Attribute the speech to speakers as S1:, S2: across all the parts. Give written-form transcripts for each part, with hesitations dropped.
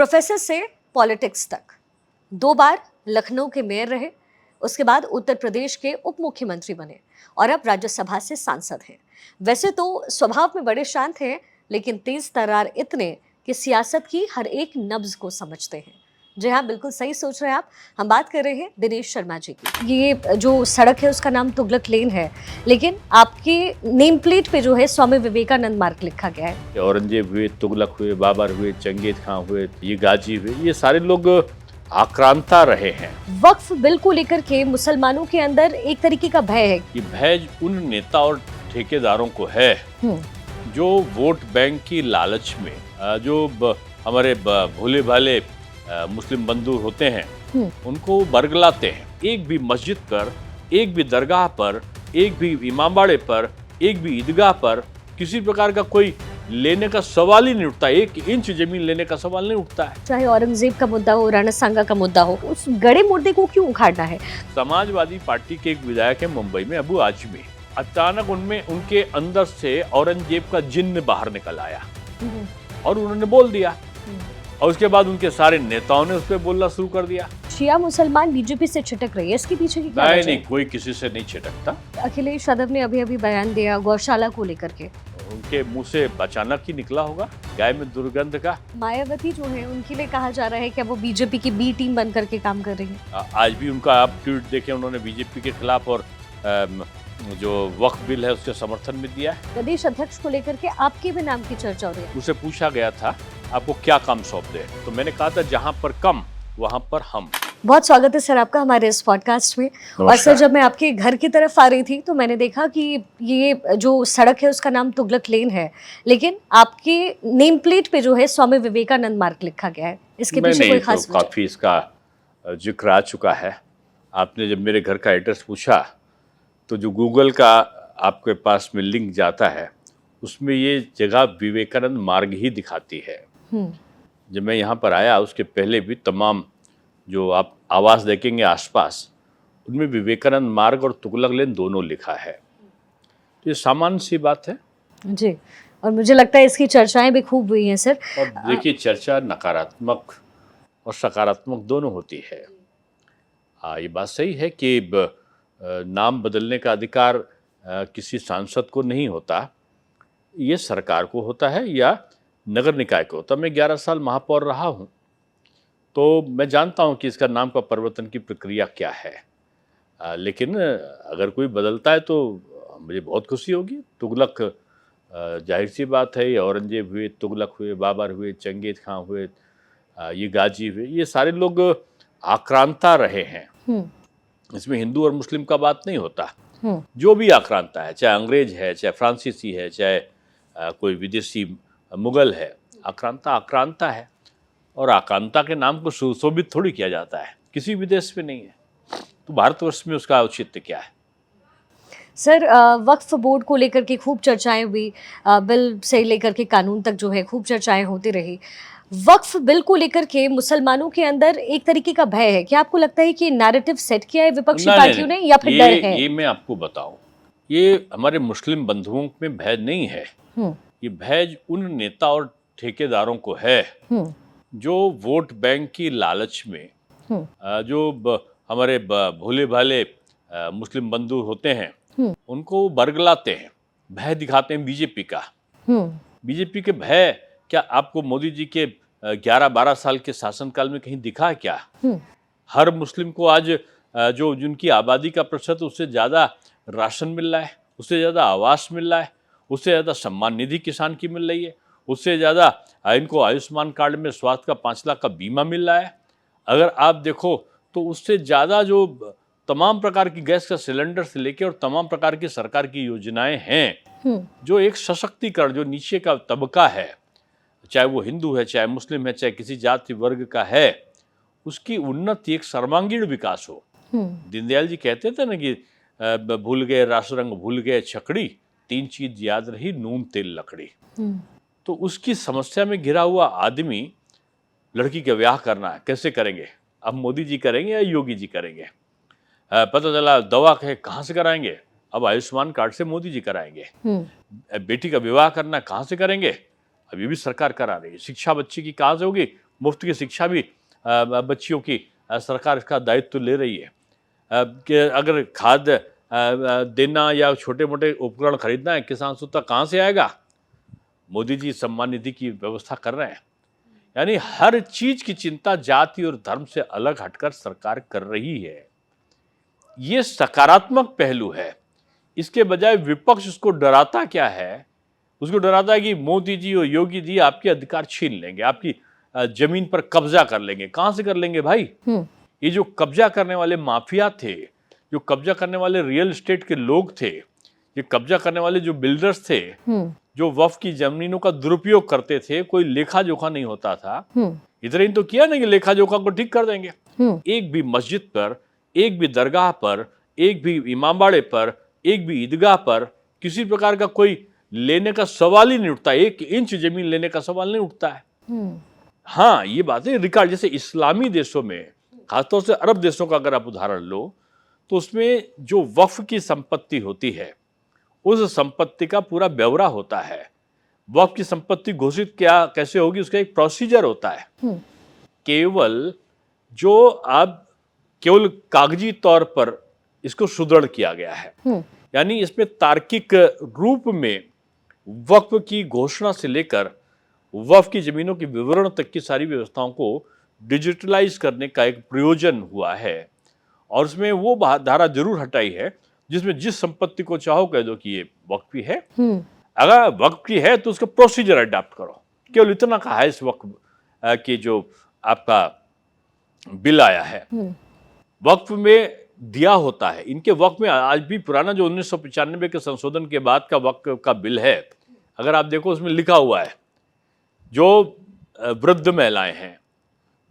S1: Professor से politics तक 2 बार लखनऊ के मेयर रहे, उसके बाद उत्तर प्रदेश के उप मुख्यमंत्री बने और अब राज्यसभा से सांसद हैं। वैसे तो स्वभाव में बड़े शांत हैं, लेकिन तेज तर्रार इतने कि सियासत की हर एक नब्ज को समझते हैं। जी हाँ, बिल्कुल सही सोच रहे हैं आप। हम बात कर रहे हैं दिनेश शर्मा जी की। ये जो सड़क है उसका नाम तुगलक लेन है, लेकिन आपके नेम प्लेट पे जो है स्वामी विवेकानंद मार्ग लिखा गया है।
S2: औरंगजेब हुए, तुगलक हुए, बाबर हुए, चंगेज खां हुए, ये गाजी हुए, ये सारे लोग आक्रांता रहे हैं।
S1: वक्फ बिल को लेकर के मुसलमानों के अंदर एक तरीके का भय है।
S2: ये भय उन नेता और ठेकेदारों को है जो वोट बैंक की लालच में हमारे भोले भाले मुस्लिम बंधु होते हैं, उनको बरगलाते हैं। एक भी मस्जिद पर, एक भी दरगाह पर, एक भी इमामबाड़े पर, एक भी ईदगाह पर किसी प्रकार का कोई लेने का सवाल ही नहीं उठता। 1 इंच जमीन लेने का सवाल नहीं उठता है।
S1: चाहे औरंगजेब का मुद्दा हो, राणा सांगा का मुद्दा हो, उस गड़े मुर्दे को क्यों उखाड़ना है?
S2: समाजवादी पार्टी के एक विधायक है मुंबई में, अबू आजमी, अचानक उनके अंदर से औरंगजेब का जिन्न बाहर निकल आया और उन्होंने बोल दिया, और उसके बाद उनके सारे नेताओं ने उस पर बोलना शुरू कर दिया।
S1: शिया मुसलमान बीजेपी से छिटक रही है, इसके पीछे की क्या वजह है?
S2: नहीं, कोई किसी से नहीं छिटकता।
S1: अखिलेश यादव ने अभी बयान दिया गौशाला को लेकर के।
S2: उनके मुंह से अचानक ही निकला होगा गाय में दुर्गंध का।
S1: मायावती जो है उनके लिए कहा जा रहा है कि वो बीजेपी की बी टीम बन करके काम कर रही है।
S2: आज भी उनका आप ट्वीट देखें, उन्होंने बीजेपी के खिलाफ और जो वक्फ बिल है उसके समर्थन में दिया है।
S1: प्रदेश अध्यक्ष को लेकर के आपके भी नाम की चर्चा हो रही है।
S2: उसे पूछा गया था आपको क्या काम सौंप दे, तो मैंने कहा था जहां पर कम वहां पर हम।
S1: बहुत स्वागत है सर आपका हमारे इस पॉडकास्ट में। और सर, जब मैं आपके घर की तरफ आ रही थी तो मैंने देखा कि ये जो सड़क है उसका नाम तुगलक लेन है, लेकिन आपके नेम प्लेट पे जो है स्वामी विवेकानंद मार्ग लिखा गया है। इसके पीछे कोई खास वजह?
S2: काफी इसका जिक्र आ चुका है। आपने जब मेरे घर का एड्रेस पूछा तो जो गूगल का आपके पास में लिंक जाता है उसमें ये जगह विवेकानंद मार्ग ही दिखाती है। जब मैं यहाँ पर आया उसके पहले भी तमाम जो आप आवास देखेंगे आसपास, उनमें विवेकानंद मार्ग और तुगलक लेन दोनों लिखा है। तो ये सामान्य सी बात है
S1: जी, और मुझे लगता है इसकी चर्चाएं भी खूब हुई हैं सर।
S2: और देखिए, चर्चा नकारात्मक और सकारात्मक दोनों होती है। ये बात सही है कि नाम बदलने का अधिकार किसी सांसद को नहीं होता, ये सरकार को होता है या नगर निकाय को होता। मैं 11 साल महापौर रहा हूँ, तो मैं जानता हूँ कि इसका नाम का परिवर्तन की प्रक्रिया क्या है। लेकिन अगर कोई बदलता है तो मुझे बहुत खुशी होगी। तुगलक जाहिर सी बात है, ये औरंगजेब हुए, तुगलक हुए, बाबर हुए, चंगेज खां हुए, ये गाजी हुए, ये सारे लोग आक्रांता रहे हैं। इसमें हिंदू और मुस्लिम का बात नहीं होता। जो भी आक्रांता है, चाहे अंग्रेज है, चाहे फ्रांसीसी है, चाहे कोई विदेशी मुगल है, आक्रांता है। और आक्रांता के नाम को सुशोभित थोड़ी किया जाता है, किसी भी देश में नहीं है, तो भारतवर्ष में उसका औचित्य क्या है?
S1: सर, वक्फ बोर्ड को लेकर के खूब चर्चाएं हुई, बिल से लेकर के कानून तक जो है खूब चर्चाएं होती रही। वक्फ बिल को लेकर के मुसलमानों के अंदर एक तरीके का भय है। क्या आपको लगता है कि नैरेटिव सेट किया है विपक्षी पार्टियों ने या फिर डर है?
S2: ये मैं आपको बताऊं, ये हमारे मुस्लिम बंधुओं में भय नहीं है। ये भय उन नेता और ठेकेदारों को है जो वोट बैंक की लालच में हमारे भोले भाले मुस्लिम बंधु होते हैं, उनको बरगलाते हैं, भय दिखाते हैं बीजेपी का। बीजेपी के भय क्या आपको मोदी जी के 11-12 साल के शासनकाल में कहीं दिखा है क्या? हर मुस्लिम को आज जो जिनकी आबादी का प्रतिशत, उससे ज़्यादा राशन मिल रहा है, उससे ज़्यादा आवास मिल रहा है, उससे ज़्यादा सम्मान निधि किसान की मिल रही है, उससे ज़्यादा इनको आयुष्मान कार्ड में स्वास्थ्य का 5 लाख का बीमा मिल रहा है। अगर आप देखो तो उससे ज़्यादा जो तमाम प्रकार की गैस का सिलेंडर से लेकर और तमाम प्रकार की सरकार की योजनाएं हैं, जो एक सशक्तिकरण, जो नीचे का तबका है, चाहे वो हिंदू है, चाहे मुस्लिम है, चाहे किसी जाति वर्ग का है, उसकी उन्नति, एक सर्वांगीण विकास हो। दीनदयाल जी कहते थे ना कि भूल गए रास रंग, भूल गए छकड़ी, 3 चीज याद रही, नून तेल लकड़ी। तो उसकी समस्या में घिरा हुआ आदमी, लड़की का ब्याह करना है, कैसे करेंगे? अब मोदी जी करेंगे या योगी जी करेंगे? पता चला दवा कहाँ से कराएंगे? अब आयुष्मान कार्ड से मोदी जी कराएंगे। बेटी का विवाह करना कहाँ से करेंगे? अब ये भी सरकार करा रही है। शिक्षा बच्चे की कहाँ से होगी? मुफ्त की शिक्षा भी बच्चियों की सरकार इसका दायित्व ले रही है। कि अगर खाद देना या छोटे मोटे उपकरण खरीदना है, किसान सूत्र कहाँ से आएगा? मोदी जी सम्मान निधि की व्यवस्था कर रहे हैं। यानी हर चीज की चिंता जाति और धर्म से अलग हटकर सरकार कर रही है। ये सकारात्मक पहलू है। इसके बजाय विपक्ष उसको डराता क्या है? उसको डराता है कि मोदी जी और योगी जी आपके अधिकार छीन लेंगे, आपकी जमीन पर कब्जा कर लेंगे। कहां से कर लेंगे भाई? ये जो कब्जा करने वाले माफिया थे, जो कब्जा करने वाले रियल एस्टेट के लोग थे, ये कब्जा करने वाले जो बिल्डर्स थे, जो वक्फ की जमीनों का दुरुपयोग करते थे, कोई लेखा जोखा नहीं होता था। इधर इन तो किया नहीं कि लेखा जोखा को ठीक कर देंगे। एक भी मस्जिद पर, एक भी दरगाह पर, एक भी इमामबाड़े पर, एक भी ईदगाह पर किसी प्रकार का कोई लेने का सवाल ही नहीं उठता। 1 इंच जमीन लेने का सवाल नहीं उठता है। हाँ, ये बातें रिकॉर्ड, जैसे इस्लामी देशों में, खासतौर से अरब देशों का अगर आप उदाहरण लो, तो उसमें जो वक्फ की संपत्ति होती है, उस संपत्ति का पूरा ब्यौरा होता है। वक्फ की संपत्ति घोषित क्या कैसे होगी, उसका एक प्रोसीजर होता है। केवल जो अब केवल कागजी तौर पर इसको सुदृढ़ किया गया है, यानी इसमें तार्किक रूप में वक्फ की घोषणा से लेकर वक्फ की जमीनों के विवरण तक की सारी व्यवस्थाओं को डिजिटलाइज करने का एक प्रयोजन हुआ है। और उसमें वो धारा जरूर हटाई है जिसमें जिस संपत्ति को चाहो कह दो कि ये वक्फ की है। अगर वक्फ की है तो उसका प्रोसीजर अडॉप्ट करो। केवल इतना कहा है इस वक्फ की जो आपका बिल आया है, वक्फ में दिया होता है। इनके वक्फ में आज भी पुराना जो 1995 के संशोधन के बाद का वक्फ का बिल है, अगर आप देखो उसमें लिखा हुआ है जो वृद्ध महिलाएं हैं,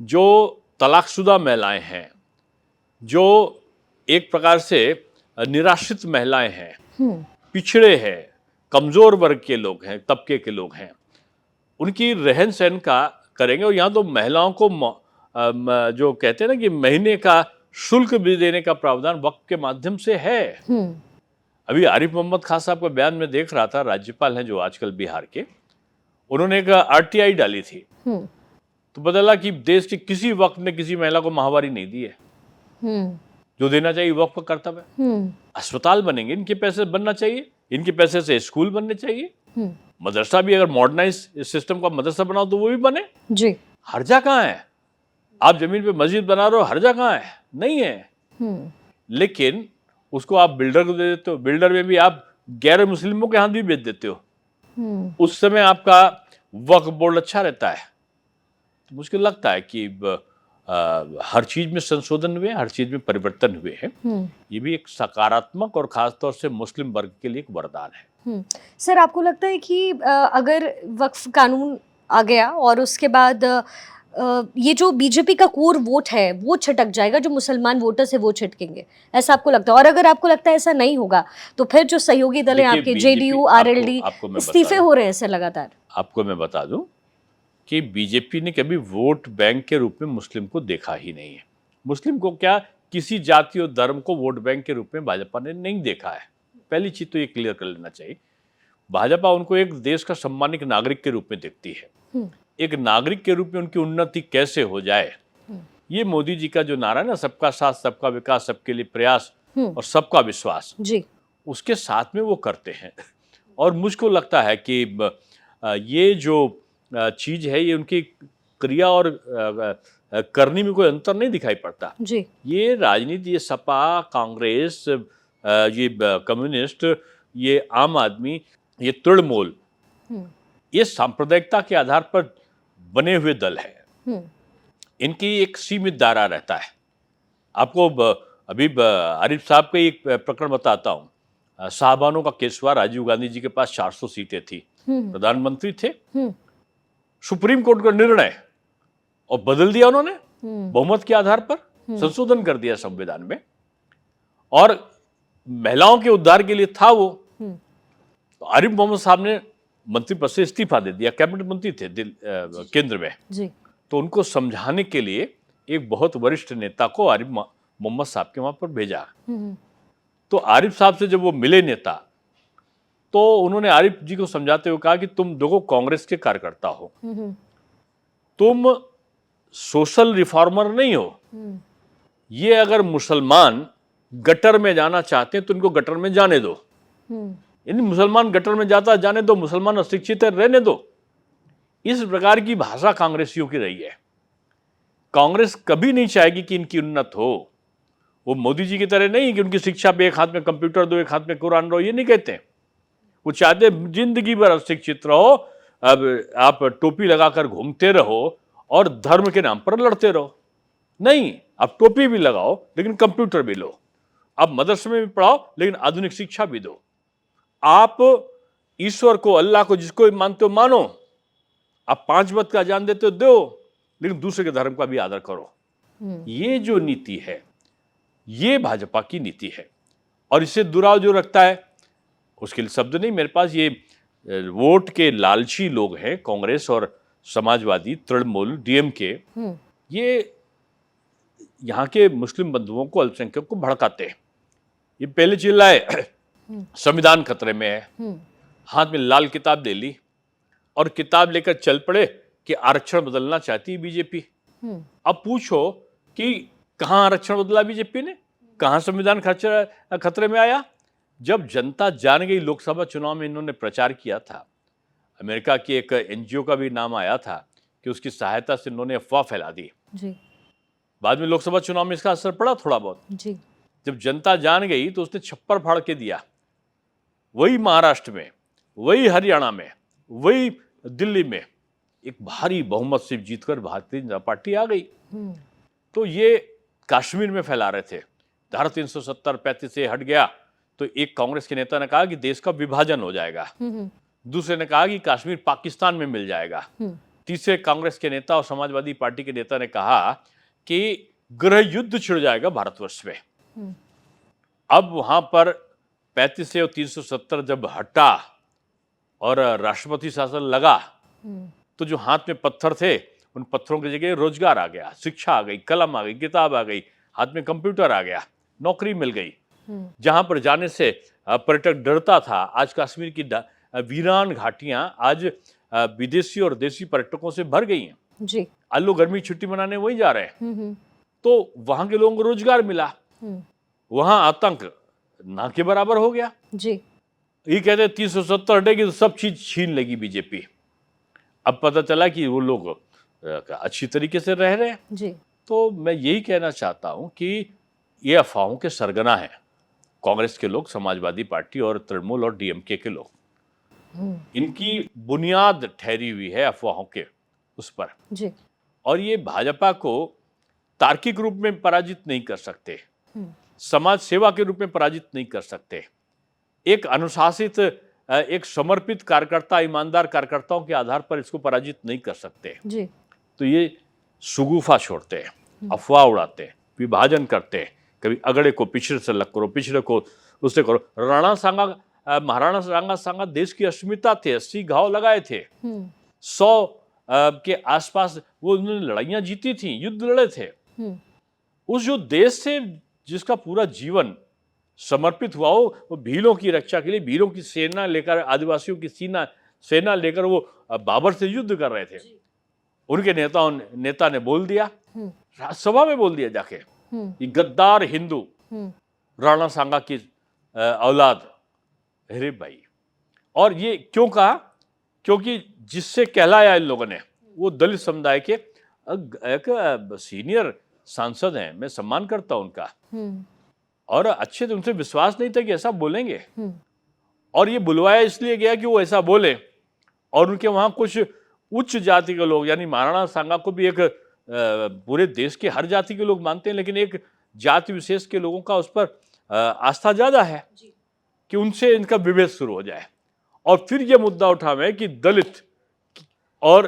S2: जो तलाकशुदा महिलाएं हैं, जो एक प्रकार से निराश्रित महिलाएं हैं, पिछड़े हैं, कमजोर वर्ग के लोग हैं, तबके के लोग हैं, उनकी रहन सहन का करेंगे। और यहाँ तो महिलाओं को जो कहते हैं ना कि महीने का शुल्क भी देने का प्रावधान वक्फ के माध्यम से है। अभी आरिफ मोहम्मद खान साहब का बयान में देख रहा था, राज्यपाल हैं जो आजकल बिहार के, उन्होंने एक आरटीआई डाली थी, तो बदला कि देश के किसी वक्त ने किसी महिला को माहवारी नहीं दी है, जो देना चाहिए वक्फ का कर्तव्य है। अस्पताल बनेंगे, इनके पैसे बनना चाहिए, इनके पैसे से स्कूल बनने चाहिए। मदरसा भी अगर मॉडर्नाइज सिस्टम का मदरसा बनाओ तो वो भी बने जी। हर्जा कहाँ है? आप जमीन पे मस्जिद बना रहे हो, हर्जा कहाँ है? नहीं है। लेकिन उसको आप बिल्डर को दे देते हो, बिल्डर में भी आप गैर मुस्लिमों के हाथ भी बेच देते हो। उस समय आपका वक्फ बोर्ड अच्छा रहता है। तो मुझे लगता है कि हर चीज में संशोधन हुए, हर चीज में परिवर्तन हुए हैं। ये भी एक सकारात्मक और खासतौर से मुस्लिम वर्ग के लिए एक वरदान है।
S1: सर, आपको लगता है कि अगर वक्फ कानून आ गया और उसके बाद ये जो बीजेपी का कोर वोट है वो छिटक जाएगा, जो मुसलमान वोटर्स है वो छिटकेंगे, ऐसा आपको लगता है? और अगर आपको लगता है ऐसा नहीं होगा तो फिर जो सहयोगी दल है आपके, जेडीयू, आरएलडी, इस्तीफे हो रहे हैं सर लगातार।
S2: आपको मैं बता दूं कि बीजेपी ने कभी वोट बैंक के रूप में मुस्लिम को देखा ही नहीं है। मुस्लिम को क्या, किसी जाति और धर्म को वोट बैंक के रूप में भाजपा ने नहीं देखा है। पहली चीज तो ये क्लियर कर लेना चाहिए। भाजपा उनको एक देश का सम्मानित नागरिक के रूप में देखती है। एक नागरिक के रूप में उनकी उन्नति कैसे हो जाए, ये मोदी जी का जो नारा है ना, सबका साथ, सबका विकास, सबके लिए प्रयास और सबका विश्वास जी, उसके साथ में वो करते हैं। और मुझको लगता है कि ये जो चीज है, ये उनकी क्रिया और करनी में कोई अंतर नहीं दिखाई पड़ता जी। ये राजनीति, ये सपा, कांग्रेस, ये कम्युनिस्ट, ये आम आदमी, ये तृणमूल, ये सांप्रदायिकता के आधार पर बने हुए दल है। इनकी एक सीमित दायरा रहता है। आपको अभी आरिफ साहब का एक प्रकरण बताता हूँ। साहबानों का केस हुआ, राजीव गांधी जी के पास 400 सीटें थी, प्रधानमंत्री थे, सुप्रीम कोर्ट का निर्णय और बदल दिया उन्होंने बहुमत के आधार पर, संशोधन कर दिया संविधान में, और महिलाओं के उद्धार के लिए था वो। तो आरिफ मोहम्मद साहब ने मंत्री पद से इस्तीफा दे दिया, कैबिनेट मंत्री थे केंद्र में जी। तो उनको समझाने के लिए एक बहुत वरिष्ठ नेता को आरिफ मोहम्मद साहब के वहां पर भेजा। तो आरिफ साहब से जब वो मिले नेता, तो उन्होंने आरिफ जी को समझाते हुए कहा कि तुम देखो कांग्रेस के कार्यकर्ता हो, तुम सोशल रिफॉर्मर नहीं हो। ये अगर मुसलमान गटर में जाना चाहते हैं तो उनको गटर में जाने दो। यानी मुसलमान गटर में जाता जाने दो, मुसलमान अशिक्षित है रहने दो। इस प्रकार की भाषा कांग्रेसियों की रही है। कांग्रेस कभी नहीं चाहेगी कि इनकी उन्नत हो। वो मोदी जी की तरह नहीं कि उनकी शिक्षा पे एक हाथ में कंप्यूटर दो, एक हाथ में कुरान रहो, ये नहीं कहते। वो चाहते जिंदगी भर अशिक्षित रहो, अब आप टोपी लगाकर घूमते रहो और धर्म के नाम पर लड़ते रहो। नहीं, आप टोपी भी लगाओ लेकिन कंप्यूटर भी लो, आप मदरसे में भी पढ़ाओ लेकिन आधुनिक शिक्षा भी दो। आप ईश्वर को, अल्लाह को जिसको मानते हो मानो, आप 5 वक्त का अजान देते हो दो, लेकिन दूसरे के धर्म का भी आदर करो। ये जो नीति है ये भाजपा की नीति है। और इससे दुराव जो रखता है, उसके लिए शब्द नहीं मेरे पास। ये वोट के लालची लोग हैं, कांग्रेस और समाजवादी, तृणमूल, डीएमके, ये यहाँ के मुस्लिम बंधुओं को, अल्पसंख्यक को भड़काते हैं। ये पहले चिल्लाए संविधान खतरे में है, हाथ में लाल किताब दे ली और किताब लेकर चल पड़े कि आरक्षण बदलना चाहती है बीजेपी। अब पूछो कि कहां आरक्षण बदला बीजेपी ने, कहां संविधान खतरे में आया? जब जनता जान गई, लोकसभा चुनाव में इन्होंने प्रचार किया था, अमेरिका की एक एनजीओ का भी नाम आया था कि उसकी सहायता से इन्होंने अफवाह फैला दी जी। बाद में लोकसभा चुनाव में इसका असर पड़ा थोड़ा बहुत जी। जब जनता जान गई तो उसने छप्पर फाड़ के दिया। वही महाराष्ट्र में, वही हरियाणा में, वही दिल्ली में एक भारी बहुमत से जीतकर भारतीय जनता पार्टी आ गई। तो ये कश्मीर में फैला रहे थे, धारा 370 35 से हट गया तो एक कांग्रेस के नेता ने कहा कि देश का विभाजन हो जाएगा, दूसरे ने कहा कि कश्मीर पाकिस्तान में मिल जाएगा, तीसरे कांग्रेस के नेता और समाजवादी पार्टी के नेता ने कहा कि गृह युद्ध छिड़ जाएगा भारतवर्ष में। अब वहां पर 35 से और 370 जब हटा और राष्ट्रपति शासन लगा तो जो हाथ में पत्थर थे उन पत्थरों की जगह रोजगार आ गया, शिक्षा आ गई, कलम आ गई, किताब आ गई, हाथ में कंप्यूटर आ गया, नौकरी मिल गई। जहां पर जाने से पर्यटक डरता था, आज कश्मीर की वीरान घाटियां आज विदेशी और देशी पर्यटकों से भर गई हैं जी। आज लोग गर्मी छुट्टी मनाने वहीं जा रहे हैं। तो वहां के लोगों को रोजगार मिला, वहां आतंक ना के बराबर हो गया जी। ये कहते 370 हटेगी तो सब चीज छीन लेगी बीजेपी। अब पता चला कि वो लोग अच्छी तरीके से रह रहे हैं जी। तो मैं यही कहना चाहता हूं कि ये अफवाहों के सरगना हैं कांग्रेस के लोग, समाजवादी पार्टी और तृणमूल और डीएमके के लोग। इनकी बुनियाद ठहरी हुई है अफवाहों के उस पर जी। और ये भाजपा को तार्किक रूप में पराजित नहीं कर सकते, समाज सेवा के रूप में पराजित नहीं कर सकते, एक अनुशासित, एक समर्पित कार्यकर्ता, ईमानदार कार्यकर्ताओं के आधार पर इसको पराजित नहीं कर सकते जी। तो ये सुगुफा छोड़ते हैं, अफवाह उड़ाते हैं, विभाजन करते हैं, कभी अगड़े को पिछड़े से अलग करो, पिछड़े को उससे करो। महाराणा सांगा देश की अस्मिता थे, 80 घाव लगाए थे, 100 के आसपास वो उन्होंने लड़ाइयां जीती थी, युद्ध लड़े थे। उस जो देश से जिसका पूरा जीवन समर्पित हुआ हो, वो भीलों की रक्षा के लिए भीलों की सेना लेकर, आदिवासियों की सेना लेकर वो बाबर से युद्ध कर रहे थे। उनके नेता ने बोल दिया, राज्यसभा में बोल दिया जाके, ये गद्दार हिंदू राणा सांगा की औलाद। अरे भाई, और ये क्यों कहा? क्योंकि जिससे कहलाया इन लोगों ने, वो दलित समुदाय के एक सीनियर सांसद हैं, मैं सम्मान करता हूं उनका, और अच्छे से उनसे विश्वास नहीं था कि ऐसा बोलेंगे। और ये बुलवाया इसलिए गया कि वो ऐसा बोले, और उनके वहां कुछ उच्च जाति के लोग, यानी महाराणा सांगा को भी एक पूरे देश के हर जाति के लोग मानते हैं, लेकिन एक जाति विशेष के लोगों का उस पर आस्था ज्यादा है कि उनसे इनका विभेद शुरू हो जाए। और फिर ये मुद्दा उठावे कि दलित और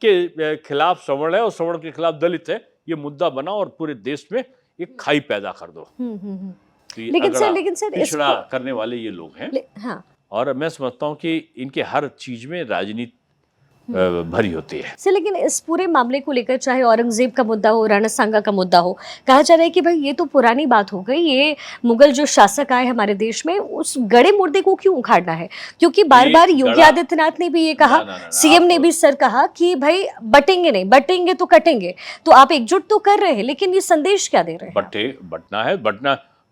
S2: के खिलाफ सवर्ण है और सवर्ण के खिलाफ दलित है, ये मुद्दा बना और पूरे देश में एक खाई पैदा कर दो। तो लेकिन सर पिछड़ा करने वाले ये लोग हैं। हाँ। और मैं समझता हूँ कि इनके हर चीज में राजनीति भरी होती है।
S1: से लेकिन इस पूरे मामले को लेकर चाहे औरंगजेब का मुद्दा हो, राणा सांगा का मुद्दा हो, कहा जा रहा है कि भाई ये तो पुरानी बात हो गई, ये मुगल जो शासक आए हमारे देश में उस गड़े मुर्दे को क्यों उखाड़ना है? क्योंकि बार
S2: ये
S1: बार योगी
S2: गड़ा
S1: आदित्यनाथ ने भी ये कहा,
S2: ना
S1: सीएम ने
S2: आप
S1: भी सर कहा कि भाई बटेंगे नहीं, बटेंगे तो कटेंगे। तो आप एकजुट तो कर रहे हैं, लेकिन ये संदेश क्या दे रहे हैं?
S2: बटना है,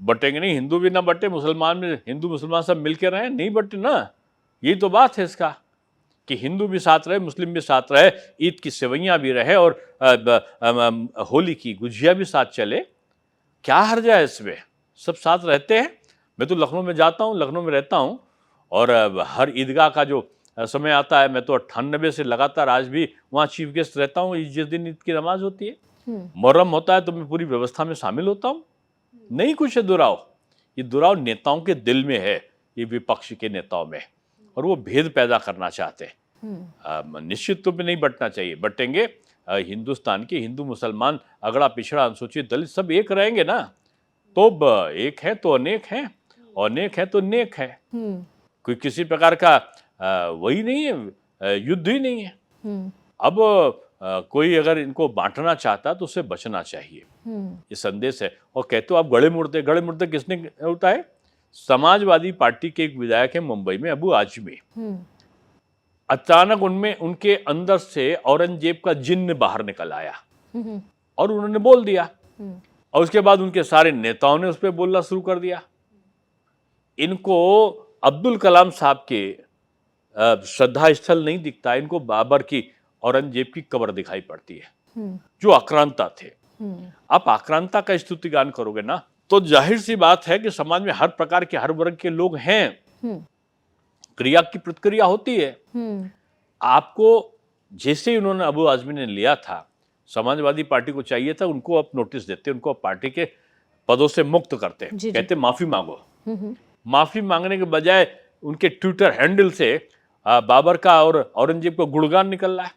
S2: बटेंगे नहीं, हिंदू भी ना बटे, मुसलमान में हिंदू मुसलमान सब मिलके रहे, नहीं बटे ना। यही तो बात है इसका कि हिंदू भी साथ रहे, मुस्लिम भी साथ रहे, ईद की सेवइयां भी रहे और होली की गुजिया भी साथ चले। क्या हर्ज है इसमें? सब साथ रहते हैं। मैं तो लखनऊ में जाता हूँ, लखनऊ में रहता हूँ और हर ईदगाह का जो समय आता है, मैं तो 98 से लगातार आज भी वहाँ चीफ गेस्ट रहता हूँ। जिस दिन ईद की नमाज होती है, मुहर्रम होता है, तो मैं पूरी व्यवस्था में शामिल होता हूँ। नहीं कुछ है दुराव, ये दुराव नेताओं के दिल में है, ये विपक्ष के नेताओं में, और वो भेद पैदा करना चाहते हैं। निश्चित रूप में नहीं बंटना चाहिए, बटेंगे हिंदुस्तान के हिंदू मुसलमान, अगड़ा पिछड़ा अनुसूचित दलित सब एक रहेंगे ना, तो एक है तो अनेक है, अनेक है तो नेक है। कोई किसी प्रकार का वही नहीं है, युद्ध ही नहीं है। अब कोई अगर इनको बांटना चाहता तो उससे बचना चाहिए, ये संदेश है। और कहते हो आप गड़े मुर्दे किसने होता है? समाजवादी पार्टी के एक विधायक है मुंबई में, अबू आजमी। अचानक उनमें उनके अंदर से औरंगजेब का जिन्न बाहर निकल आया और उन्होंने बोल दिया, और उसके बाद उनके सारे नेताओं ने उस पर बोलना शुरू कर दिया। इनको अब्दुल कलाम साहब के श्रद्धा स्थल नहीं दिखता, इनको बाबर की, औरंगजेब की कब्र दिखाई पड़ती है, जो आक्रांता थे। आप आक्रांता का स्तुतिगान करोगे ना, तो जाहिर सी बात है कि समाज में हर प्रकार के, हर वर्ग के लोग हैं, क्रिया की प्रतिक्रिया होती है। आपको जैसे ही उन्होंने अबू आजमी ने लिया था, समाजवादी पार्टी को चाहिए था उनको आप नोटिस देते, उनको आप पार्टी के पदों से मुक्त करते, कहते माफी मांगो। माफी मांगने के बजाय उनके ट्विटर हैंडल से बाबर का और औरंगजेब का गुणगान निकल रहा है।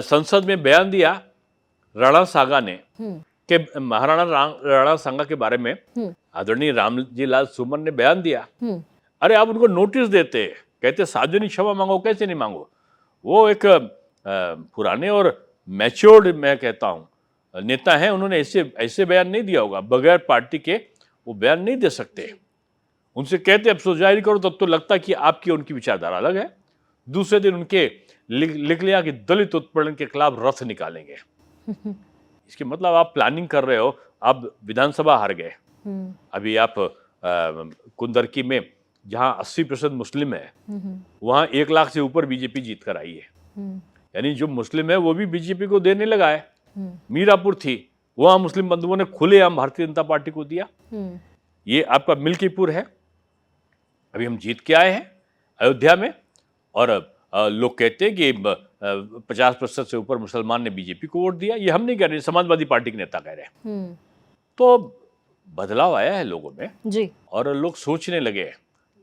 S2: संसद में बयान दिया राणा सांगा ने कि महाराणा राणा सांगा के बारे में आदरणीय रामजी लाल सुमन ने बयान दिया। अरे आप उनको नोटिस देते, कहते सार्वजनिक क्षमा मांगो, कैसे नहीं मांगो? वो एक पुराने और मैच्योर्ड, मैं कहता हूं, नेता हैं, उन्होंने ऐसे बयान नहीं दिया होगा, बगैर पार्टी के वो बयान नहीं दे सकते। उनसे कहते अफसोस जाहिर करो, तब तो लगता कि आपकी उनकी विचारधारा अलग है। दूसरे दिन उनके लिख लिया कि दलित उत्पीड़न के खिलाफ रथ निकालेंगे। इसके मतलब आप प्लानिंग कर रहे हो, आप विधानसभा हार गए। अभी आप कुंदरकी में जहां 80% मुस्लिम है, वहां 1 लाख से ऊपर बीजेपी जीत कर आई है। यानी जो मुस्लिम है वो भी बीजेपी को देने लगा है। मीरापुर थी, वहां मुस्लिम बंधुओं ने खुलेआम भारतीय जनता पार्टी को दिया। ये आपका मिल्कीपुर है, अभी हम जीत के आए हैं अयोध्या में, और लोग कहते हैं कि 50% से ऊपर मुसलमान ने बीजेपी को वोट दिया। ये हम नहीं कह रहे, समाजवादी पार्टी के नेता कह रहे हैं। तो बदलाव आया है लोगों में जी, और लोग सोचने लगे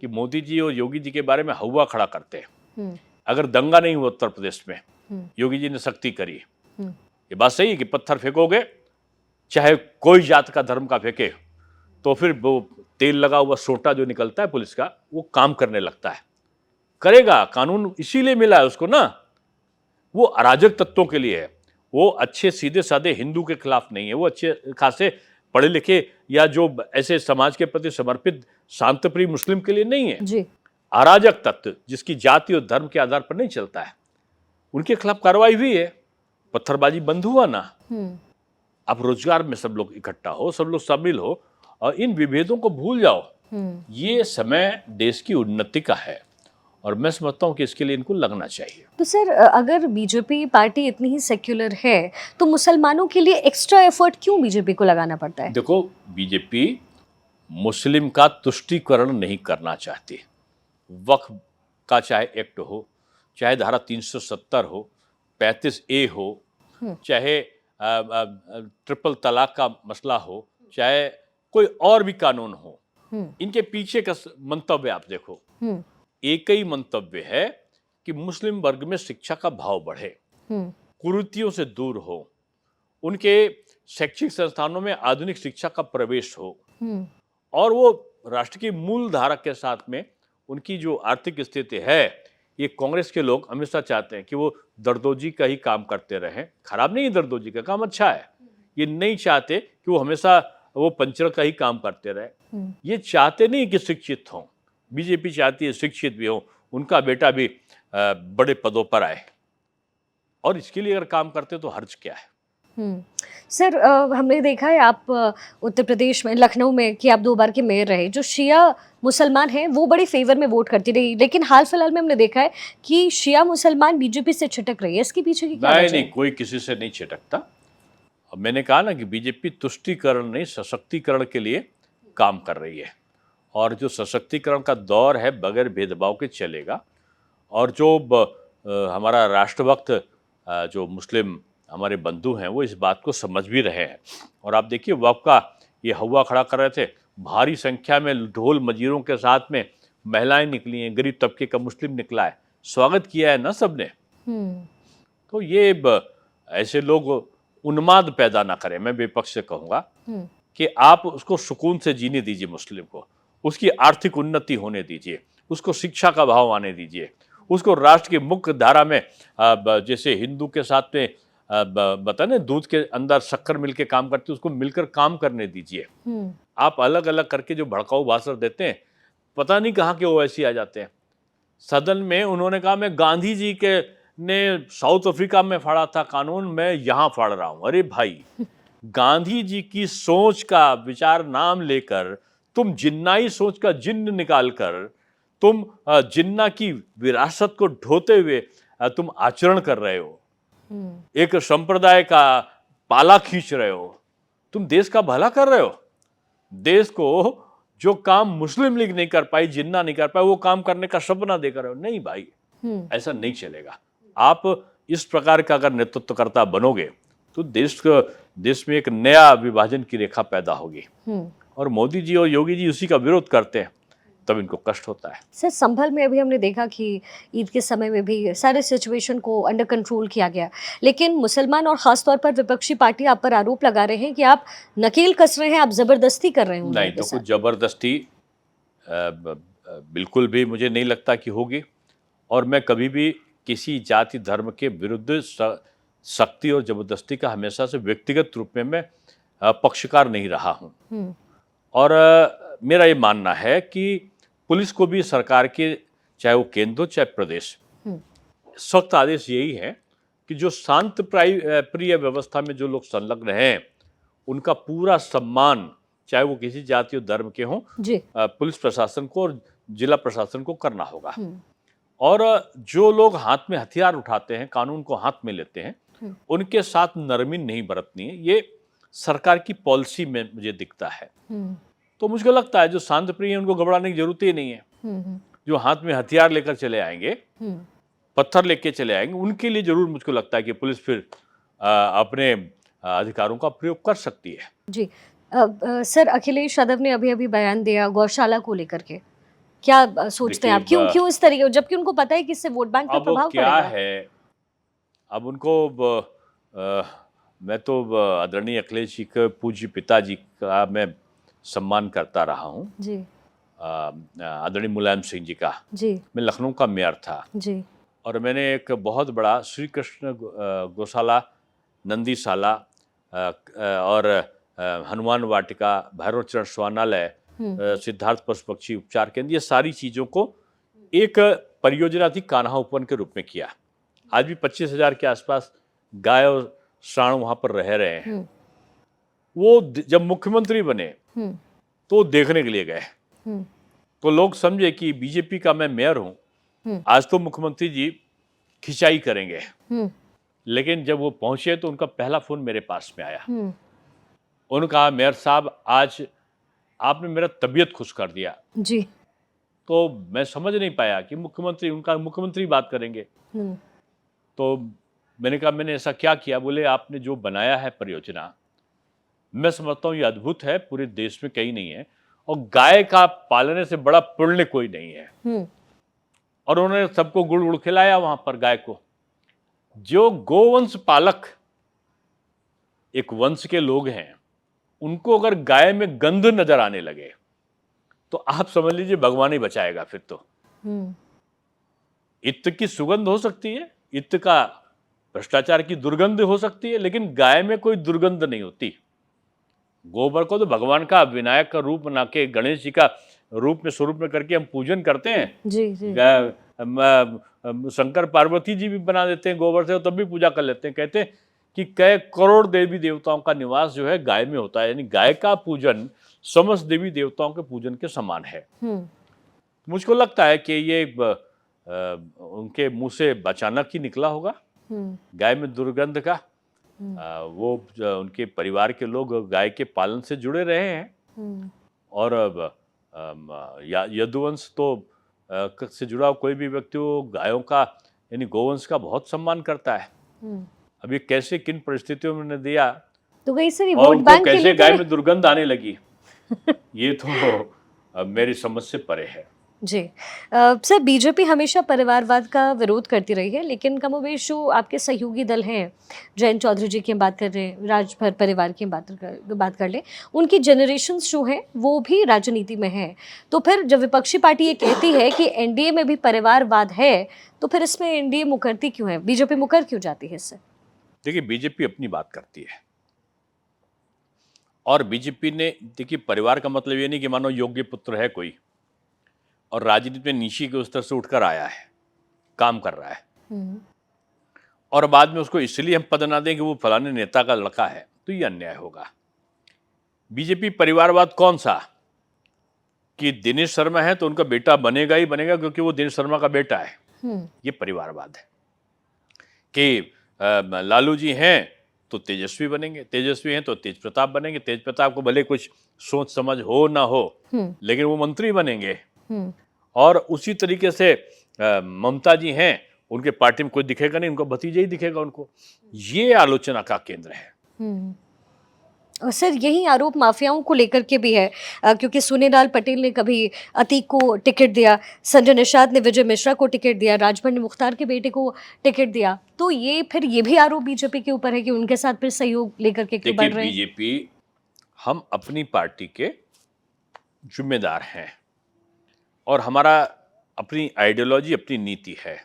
S2: कि मोदी जी और योगी जी के बारे में हवा खड़ा करते हैं। अगर दंगा नहीं हुआ उत्तर प्रदेश में, योगी जी ने सख्ती करी, ये बात सही है कि पत्थर फेंकोगे, चाहे कोई जात का धर्म का फेंके, तो फिर वो तेल लगा हुआ सोटा जो निकलता है पुलिस का, वो काम करने लगता है, करेगा। कानून इसीलिए मिला है उसको ना, वो अराजक तत्वों के लिए है, वो अच्छे सीधे साधे हिंदू के खिलाफ नहीं है, वो अच्छे खासे पढ़े लिखे या जो ऐसे समाज के प्रति समर्पित शांतप्रिय मुस्लिम के लिए नहीं है जी। अराजक तत्व जिसकी जाति और धर्म के आधार पर नहीं चलता है, उनके खिलाफ कार्रवाई हुई है, पत्थरबाजी बंद हुआ ना। आप रोजगार में सब लोग इकट्ठा हो, सब लोग शामिल हो और इन विभेदों को भूल जाओ। ये समय देश की उन्नति का है और मैं समझता हूँ कि इसके लिए इनको लगना चाहिए।
S1: तो सर, अगर बीजेपी पार्टी इतनी ही सेक्युलर है तो मुसलमानों के लिए एक्स्ट्रा एफर्ट क्यों बीजेपी को लगाना पड़ता है?
S2: देखो, बीजेपी मुस्लिम का तुष्टीकरण नहीं करना चाहती। वक्फ का चाहे एक्ट हो, चाहे धारा 370 हो, 35A हो, चाहे ट्रिपल तलाक का मसला हो, चाहे कोई और भी कानून हो, इनके पीछे का मंतव्य आप देखो, एक ही मंतव्य है कि मुस्लिम वर्ग में शिक्षा का भाव बढ़े, कुरीतियों से दूर हो, उनके शैक्षिक संस्थानों में आधुनिक शिक्षा का प्रवेश हो, और वो राष्ट्र की मूल धारा के साथ में उनकी जो आर्थिक स्थिति है ये कांग्रेस के लोग हमेशा चाहते हैं कि वो दरदोजी का ही काम करते रहें। खराब नहीं है दरदोजी का काम, अच्छा है। ये नहीं चाहते कि वो हमेशा वो पंचर का ही काम करते रहे। ये चाहते नहीं कि शिक्षित हों। बीजेपी चाहती है शिक्षित भी हो, उनका बेटा भी बड़े पदों पर आए, और इसके लिए अगर काम करते तो हर्ज क्या है।
S1: सर, हमने देखा है आप उत्तर प्रदेश में लखनऊ में कि आप 2 बार के मेयर रहे। जो शिया मुसलमान हैं वो बड़े फेवर में वोट करती रही, लेकिन हाल फिलहाल में हमने देखा है कि शिया मुसलमान बीजेपी से छिटक रही है। इसके पीछे की क्या वजह है?
S2: नहीं, कोई किसी से नहीं छिटकता। अब मैंने कहा ना कि बीजेपी तुष्टीकरण नहीं, सशक्तिकरण के लिए काम कर रही है, और जो सशक्तिकरण का दौर है बगैर भेदभाव के चलेगा। और जो हमारा राष्ट्रभक्त जो मुस्लिम हमारे बंधु हैं वो इस बात को समझ भी रहे हैं। और आप देखिए वक्फ का ये हवा खड़ा कर रहे थे, भारी संख्या में ढोल मजीरों के साथ में महिलाएं निकली हैं, गरीब तबके का मुस्लिम निकला है, स्वागत किया है ना सबने। तो ये ऐसे लोग उन्माद पैदा ना करें। मैं विपक्ष से कहूंगा कि आप उसको सुकून से जीने दीजिए, मुस्लिम को उसकी आर्थिक उन्नति होने दीजिए, उसको शिक्षा का भाव आने दीजिए, उसको राष्ट्र की मुख्य धारा में जैसे हिंदू के साथ में बता ना दूध के अंदर शक्कर मिलके काम करती है, उसको मिलकर काम करने दीजिए। आप अलग अलग करके जो भड़काऊ भाषण देते हैं, पता नहीं कहाँ के ओवैसी आ जाते हैं। सदन में उन्होंने कहा मैं गांधी जी के ने साउथ अफ्रीका में फाड़ा था कानून, मैं यहाँ फाड़ रहा हूं। अरे भाई, गांधी जी की सोच का विचार नाम लेकर तुम जिन्नाई सोच का जिन्न निकाल कर तुम जिन्ना की विरासत को ढोते हुए तुम आचरण कर रहे हो, एक संप्रदाय का पाला खींच रहे हो, तुम देश का भला कर रहे हो। देश को जो काम मुस्लिम लीग नहीं कर पाई, जिन्ना नहीं कर पाई, वो काम करने का सपना देकर रहे हो। नहीं भाई, ऐसा नहीं चलेगा। आप इस प्रकार का अगर नेतृत्वकर्ता बनोगे तो देश में एक नया विभाजन की रेखा पैदा होगी, और मोदी जी और योगी जी उसी का विरोध करते हैं, तब इनको कष्ट होता है।
S1: सर, संभल में अभी हमने देखा कि ईद के समय में भी सारे सिचुएशन को अंडर कंट्रोल किया गया, लेकिन मुसलमान और खासतौर पर विपक्षी पार्टी आप पर आरोप लगा रहे हैं कि आप नकेल कस रहे हैं, आप जबरदस्ती कर रहे हैं उन
S2: नहीं,
S1: लोगों के
S2: तो कुछ
S1: साथ।
S2: जबरदस्ती बिल्कुल भी मुझे नहीं लगता कि होगी, और मैं कभी भी किसी जाति धर्म के विरुद्ध सख्ती और जबरदस्ती का हमेशा से व्यक्तिगत रूप में मैं पक्षकार नहीं रहा हूं। और मेरा ये मानना है कि पुलिस को भी सरकार के, चाहे वो केंद्र हो चाहे प्रदेश, सख्त आदेश यही है कि जो शांत प्रिय व्यवस्था में जो लोग संलग्न हैं उनका पूरा सम्मान, चाहे वो किसी जाति और धर्म के हों, पुलिस प्रशासन को और जिला प्रशासन को करना होगा। और जो लोग हाथ में हथियार उठाते हैं, कानून को हाथ में लेते हैं, उनके साथ नरमी नहीं बरतनी है। ये सरकार की पॉलिसी में मुझे दिखता है। तो मुझे लगता है जो शांत प्रिय हैं उनको घबराने की जरूरत ही नहीं है। जो हाथ में हथियार लेकर चले आएंगे, पत्थर लेके चले आएंगे, उनके लिए जरूर मुझको लगता है कि पुलिस फिर अपने अधिकारों का प्रयोग कर सकती है।
S1: जी। सर, अखिलेश यादव ने अभी अभी बयान दिया गौशाला को लेकर के, क्या सोचते हैं आप? क्यों इस तरीके, जबकि उनको पता है कि इससे वोट बैंक पर प्रभाव
S2: क्या
S1: पड़ेगा?
S2: है, अब उनको मैं तो आदरणीय अखिलेश जी के पूज्य पिताजी का मैं सम्मान करता रहा हूँ
S1: जी।
S2: आदरणीय मुलायम सिंह जी का।
S1: जी।
S2: मैं लखनऊ का मेयर था
S1: जी।
S2: और मैंने एक बहुत बड़ा श्री कृष्ण गौशाला, नंदीशाला और हनुमान वाटिका, भैरव चरण श्वानालय, सिद्धार्थ पशु पक्षी उपचार केंद्र, ये सारी चीज़ों को एक परियोजना थी कान्हा उपवन के रूप में किया। आज भी 25,000 के आसपास गाय और सांड वहाँ पर रह रहे हैं। वो जब मुख्यमंत्री बने तो देखने के लिए गए, तो लोग समझे कि बीजेपी का मैं मेयर हूँ, आज तो मुख्यमंत्री जी खिंचाई करेंगे। लेकिन जब वो पहुंचे तो उनका पहला फोन मेरे पास में आया। उन्होंने कहा, मेयर साहब आज आपने मेरा तबीयत खुश कर दिया।
S1: जी।
S2: तो मैं समझ नहीं पाया कि मुख्यमंत्री बात करेंगे। तो मैंने कहा, मैंने ऐसा क्या किया? बोले, आपने जो बनाया है परियोजना, मैं समझता हूँ ये अद्भुत है, पूरे देश में कहीं नहीं है, और गाय का पालने से बड़ा पुण्य कोई नहीं है। और उन्होंने सबको गुड़ गुड़ खिलाया वहां पर गाय को। जो गोवंश पालक एक वंश के लोग हैं, उनको अगर गाय में गंध नजर आने लगे तो आप समझ लीजिए भगवान ही बचाएगा फिर तो। इत्र की सुगंध हो सकती है, इत्र का भ्रष्टाचार की दुर्गंध हो सकती है, लेकिन गाय में कोई दुर्गंध नहीं होती। गोबर को तो भगवान का विनायक का रूप बना के, गणेश जी का रूप में, स्वरूप में करके हम पूजन करते हैं।
S1: जी जी।
S2: शंकर पार्वती जी भी बना देते हैं गोबर से, तब भी पूजा कर लेते हैं। कहते हैं कि कई करोड़ देवी देवताओं का निवास जो है गाय में होता है, यानी गाय का पूजन समस्त देवी देवताओं के पूजन के समान है। मुझको लगता है कि ये उनके मुंह से अचानक ही निकला होगा, गाय में दुर्गंध का। वो उनके परिवार के लोग गाय के पालन से जुड़े रहे हैं, और यदुवंश तो से जुड़ा हुआ कोई भी व्यक्ति वो गायों का, यानी गोवंश का बहुत सम्मान करता है। अब ये कैसे, किन परिस्थितियों में उन्होंने दिया,
S1: तो वही सर,
S2: और
S1: वोट
S2: उनको
S1: बैंक के
S2: कैसे
S1: लिए
S2: गाय में दुर्गंध आने लगी, ये तो मेरी समझ से परे है।
S1: जी। सर, बीजेपी हमेशा परिवारवाद का विरोध करती रही है, लेकिन कमोबेश जो आपके सहयोगी दल हैं, जयंत चौधरी जी की हम बात कर रहे हैं, राजभर परिवार की बात कर लें, उनकी जनरेशन्स जो हैं वो भी राजनीति में हैं। तो फिर जब विपक्षी पार्टी ये कहती है कि एनडीए में भी परिवारवाद है, तो फिर इसमें एनडीए मुकरती क्यों है, बीजेपी मुकर क्यों जाती है इससे?
S2: देखिए, बीजेपी अपनी बात करती है, और बीजेपी ने, देखिए परिवार का मतलब ये नहीं कि मानो योग्य पुत्र है कोई और राजनीति में नीचे के स्तर से उठकर आया है, काम कर रहा है, और बाद में उसको इसलिए हम पद ना दें कि वो फलाने नेता का लड़का है, तो ये अन्याय होगा। बीजेपी परिवारवाद कौन सा, कि दिनेश शर्मा है तो उनका बेटा बनेगा ही बनेगा क्योंकि वो दिनेश शर्मा का बेटा है, ये परिवारवाद है। कि लालू जी हैं तो तेजस्वी बनेंगे, तेजस्वी हैं तो तेज प्रताप बनेंगे, तेज प्रताप को भले कुछ सोच समझ हो ना हो, लेकिन वो मंत्री बनेंगे। और उसी तरीके से ममता जी हैं, उनके पार्टी में कोई दिखेगा नहीं, उनका भतीजा ही दिखेगा उनको। ये आलोचना का केंद्र है।
S1: और सर, यही आरोप माफियाओं को लेकर के भी है, क्योंकि सुनेलाल पटेल ने कभी अतीक को टिकट दिया, संजय निषाद ने विजय मिश्रा को टिकट दिया, राजभर ने मुख्तार के बेटे को टिकट दिया। तो ये फिर ये भी आरोप बीजेपी के ऊपर है कि उनके साथ फिर सहयोग लेकर के क्यों बढ़ रहे हैं?
S2: बीजेपी, हम अपनी पार्टी के जिम्मेदार हैं, और हमारा अपनी आइडियोलॉजी, अपनी नीति है।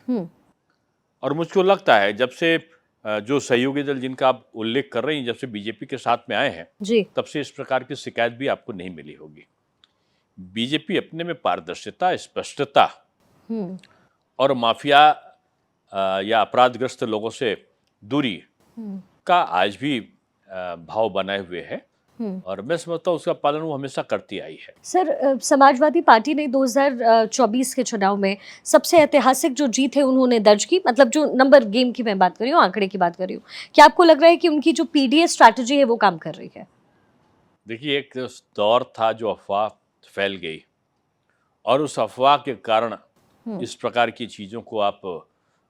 S2: और मुझको लगता है जब से जो सहयोगी दल जिनका आप उल्लेख कर रही हैं, जब से बीजेपी के साथ में आए हैं
S1: जी,
S2: तब से इस प्रकार की शिकायत भी आपको नहीं मिली होगी। बीजेपी अपने में पारदर्शिता, स्पष्टता और माफिया या अपराधग्रस्त लोगों से दूरी का आज भी भाव बनाए हुए है, और मैं समझता हूँ उसका पालन वो हमेशा करती आई है।
S1: सर, समाजवादी पार्टी ने 2024 के चुनाव में सबसे ऐतिहासिक जो जीत है उन्होंने दर्ज की, मतलब जो नंबर गेम की मैं बात कर रही हूँ, आंकड़े की बात कर रही हूँ। क्या आपको लग रहा है कि उनकी जो पीडीएस स्ट्रैटेजी है वो काम कर रही है?
S2: देखिए, एक दौर था जो अफवाह फैल गई, और उस अफवाह के कारण इस प्रकार की चीज़ों को आप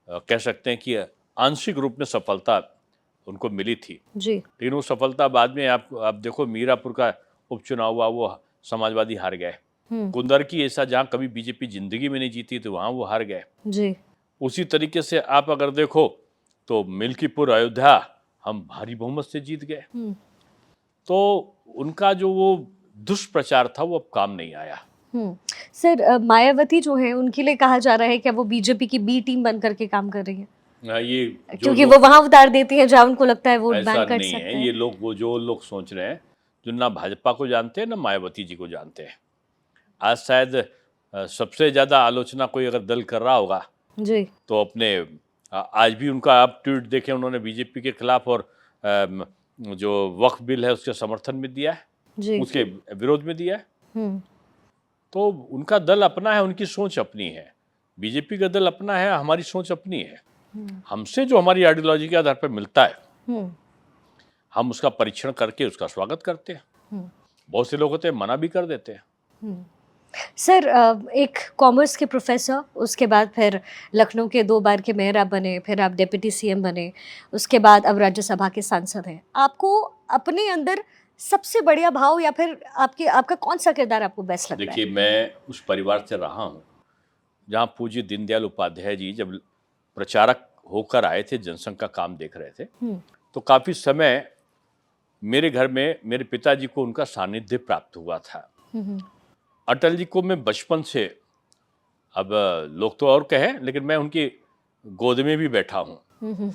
S2: कह सकते हैं कि आंशिक रूप में सफलता उनको मिली थी।
S1: जी।
S2: लेकिन वो सफलता बाद में आप देखो, मीरापुर का उपचुनाव हुआ, वो समाजवादी हार गए। कुंदरकी ऐसा, जहाँ कभी बीजेपी जिंदगी में नहीं जीती तो वहाँ वो हार गए।
S1: जी।
S2: उसी तरीके से आप अगर देखो तो मिल्कीपुर, अयोध्या हम भारी बहुमत से जीत गए। तो उनका जो वो दुष्प्रचार था वो अब काम नहीं आया।
S1: सर, मायावती जो है उनके लिए कहा जा रहा है कि वो बीजेपी की बी टीम बन करके काम कर रही है,
S2: ये
S1: क्योंकि वो वहां उतार देती है जहां उनको लगता है वोट बैंक कर
S2: नहीं
S1: सकते
S2: है।
S1: हैं।
S2: ये लोग, वो जो लोग सोच रहे हैं, जो ना भाजपा को जानते हैं ना मायावती जी को जानते हैं। आज शायद सबसे ज्यादा आलोचना कोई अगर दल कर रहा होगा
S1: जी।
S2: तो अपने आज भी उनका आप ट्वीट देखें, उन्होंने बीजेपी के खिलाफ और जो वक्फ बिल है उसके समर्थन में दिया है,
S1: जी।
S2: उसके विरोध में दिया है।
S1: हम्म।
S2: तो उनका दल अपना है, उनकी सोच अपनी है। बीजेपी का दल अपना है, हमारी सोच अपनी है। हमसे जो हमारी आइडियोलॉजी के आधार पर मिलता है, हम उसका परीक्षण करके उसका स्वागत करते हैं। बहुत से लोग होते हैं मना भी कर देते हैं।
S1: सर, एक कॉमर्स के प्रोफेसर, उसके बाद फिर लखनऊ के 2 बार के मेयर आप बने, फिर आप डिप्टी सीएम बने, उसके बाद अब राज्यसभा के सांसद हैं। आपको अपने अंदर सबसे बढ़िया भाव या फिर आपका कौन सा किरदार आपको बेस्ट लगता है?
S2: देखिए, मैं उस परिवार से रहा हूँ जहाँ पूज्य दीनदयाल उपाध्याय जी जब प्रचारक होकर आए थे, जनसंघ का काम देख रहे थे, तो काफी समय मेरे घर में मेरे पिताजी को उनका सानिध्य प्राप्त हुआ था। अटल जी को मैं बचपन से अब लोग तो और कहें, लेकिन मैं उनकी गोद में भी बैठा हूँ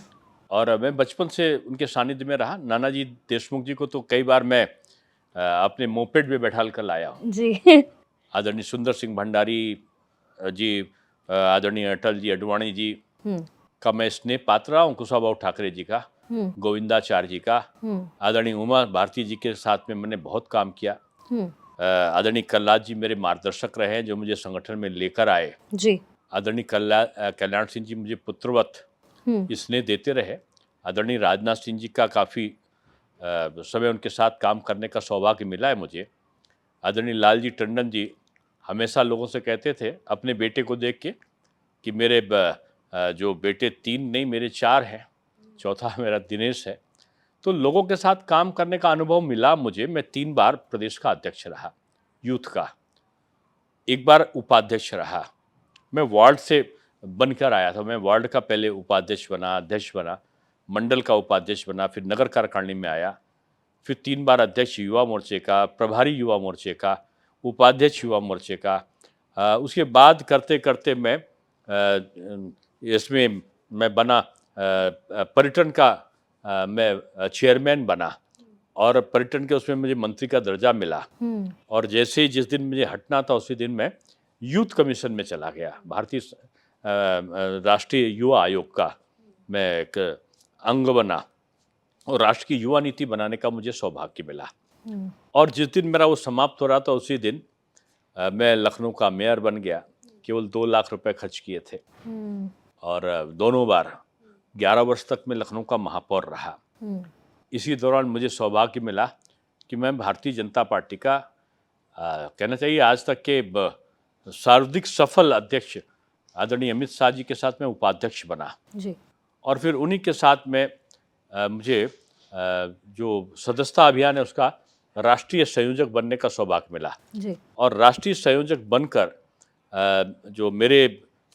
S2: और मैं बचपन से उनके सानिध्य में रहा। नानाजी देशमुख जी को तो कई बार मैं अपने मोपेड में बैठा कर लाया हूँ।
S1: जी।
S2: आदरणीय सुंदर सिंह भंडारी जी, आदरणीय अटल जी अडवाणी जी का मैं स्नेह पात्र रहा हूँ, कुशाभाऊ ठाकरे जी का, गोविंदाचार्य जी का, आदरणीय उमा भारती जी के साथ में मैंने बहुत काम किया। आदरणीय कल्लाद जी मेरे मार्गदर्शक रहे हैं, जो मुझे संगठन में लेकर आए।
S1: जी।
S2: आदरणीय कल्याण सिंह जी मुझे पुत्रवत स्नेह देते रहे। आदरणीय राजनाथ सिंह जी का काफ़ी समय उनके साथ काम करने का सौभाग्य मिला है मुझे। आदरणीय लालजी टंडन जी हमेशा लोगों से कहते थे अपने बेटे को देख के कि मेरे जो बेटे 3 नहीं मेरे 4 हैं, चौथा मेरा दिनेश है। तो लोगों के साथ काम करने का अनुभव मिला मुझे। मैं 3 बार प्रदेश का अध्यक्ष रहा यूथ का, 1 बार उपाध्यक्ष रहा। मैं वार्ड से बनकर आया था। मैं वार्ड का पहले उपाध्यक्ष बना, अध्यक्ष बना, मंडल का उपाध्यक्ष बना, फिर नगर कार्यकारिणी में आया, फिर 3 बार अध्यक्ष युवा मोर्चे का, प्रभारी युवा मोर्चे का, उपाध्यक्ष युवा मोर्चे का। उसके बाद करते करते मैं इसमें मैं बना पर्यटन का, मैं चेयरमैन बना और पर्यटन के उसमें मुझे मंत्री का दर्जा मिला। और जैसे ही जिस दिन मुझे हटना था उसी दिन मैं यूथ कमीशन में चला गया। भारतीय राष्ट्रीय युवा आयोग का मैं एक अंग बना और राष्ट्र की युवा नीति बनाने का मुझे सौभाग्य मिला। और जिस दिन मेरा वो समाप्त हो रहा था उसी दिन मैं लखनऊ का मेयर बन गया। केवल 2 लाख रुपए खर्च किए थे और दोनों बार 11 वर्ष तक मैं लखनऊ का महापौर रहा। इसी दौरान मुझे सौभाग्य मिला कि मैं भारतीय जनता पार्टी का कहना चाहिए आज तक के सर्वाधिक सफल अध्यक्ष आदरणीय अमित शाह जी के साथ मैं उपाध्यक्ष बना
S1: जी।
S2: और फिर उन्हीं के साथ में मुझे जो सदस्यता अभियान है उसका राष्ट्रीय संयोजक बनने का सौभाग्य मिला
S1: जी।
S2: और राष्ट्रीय संयोजक बनकर जो मेरे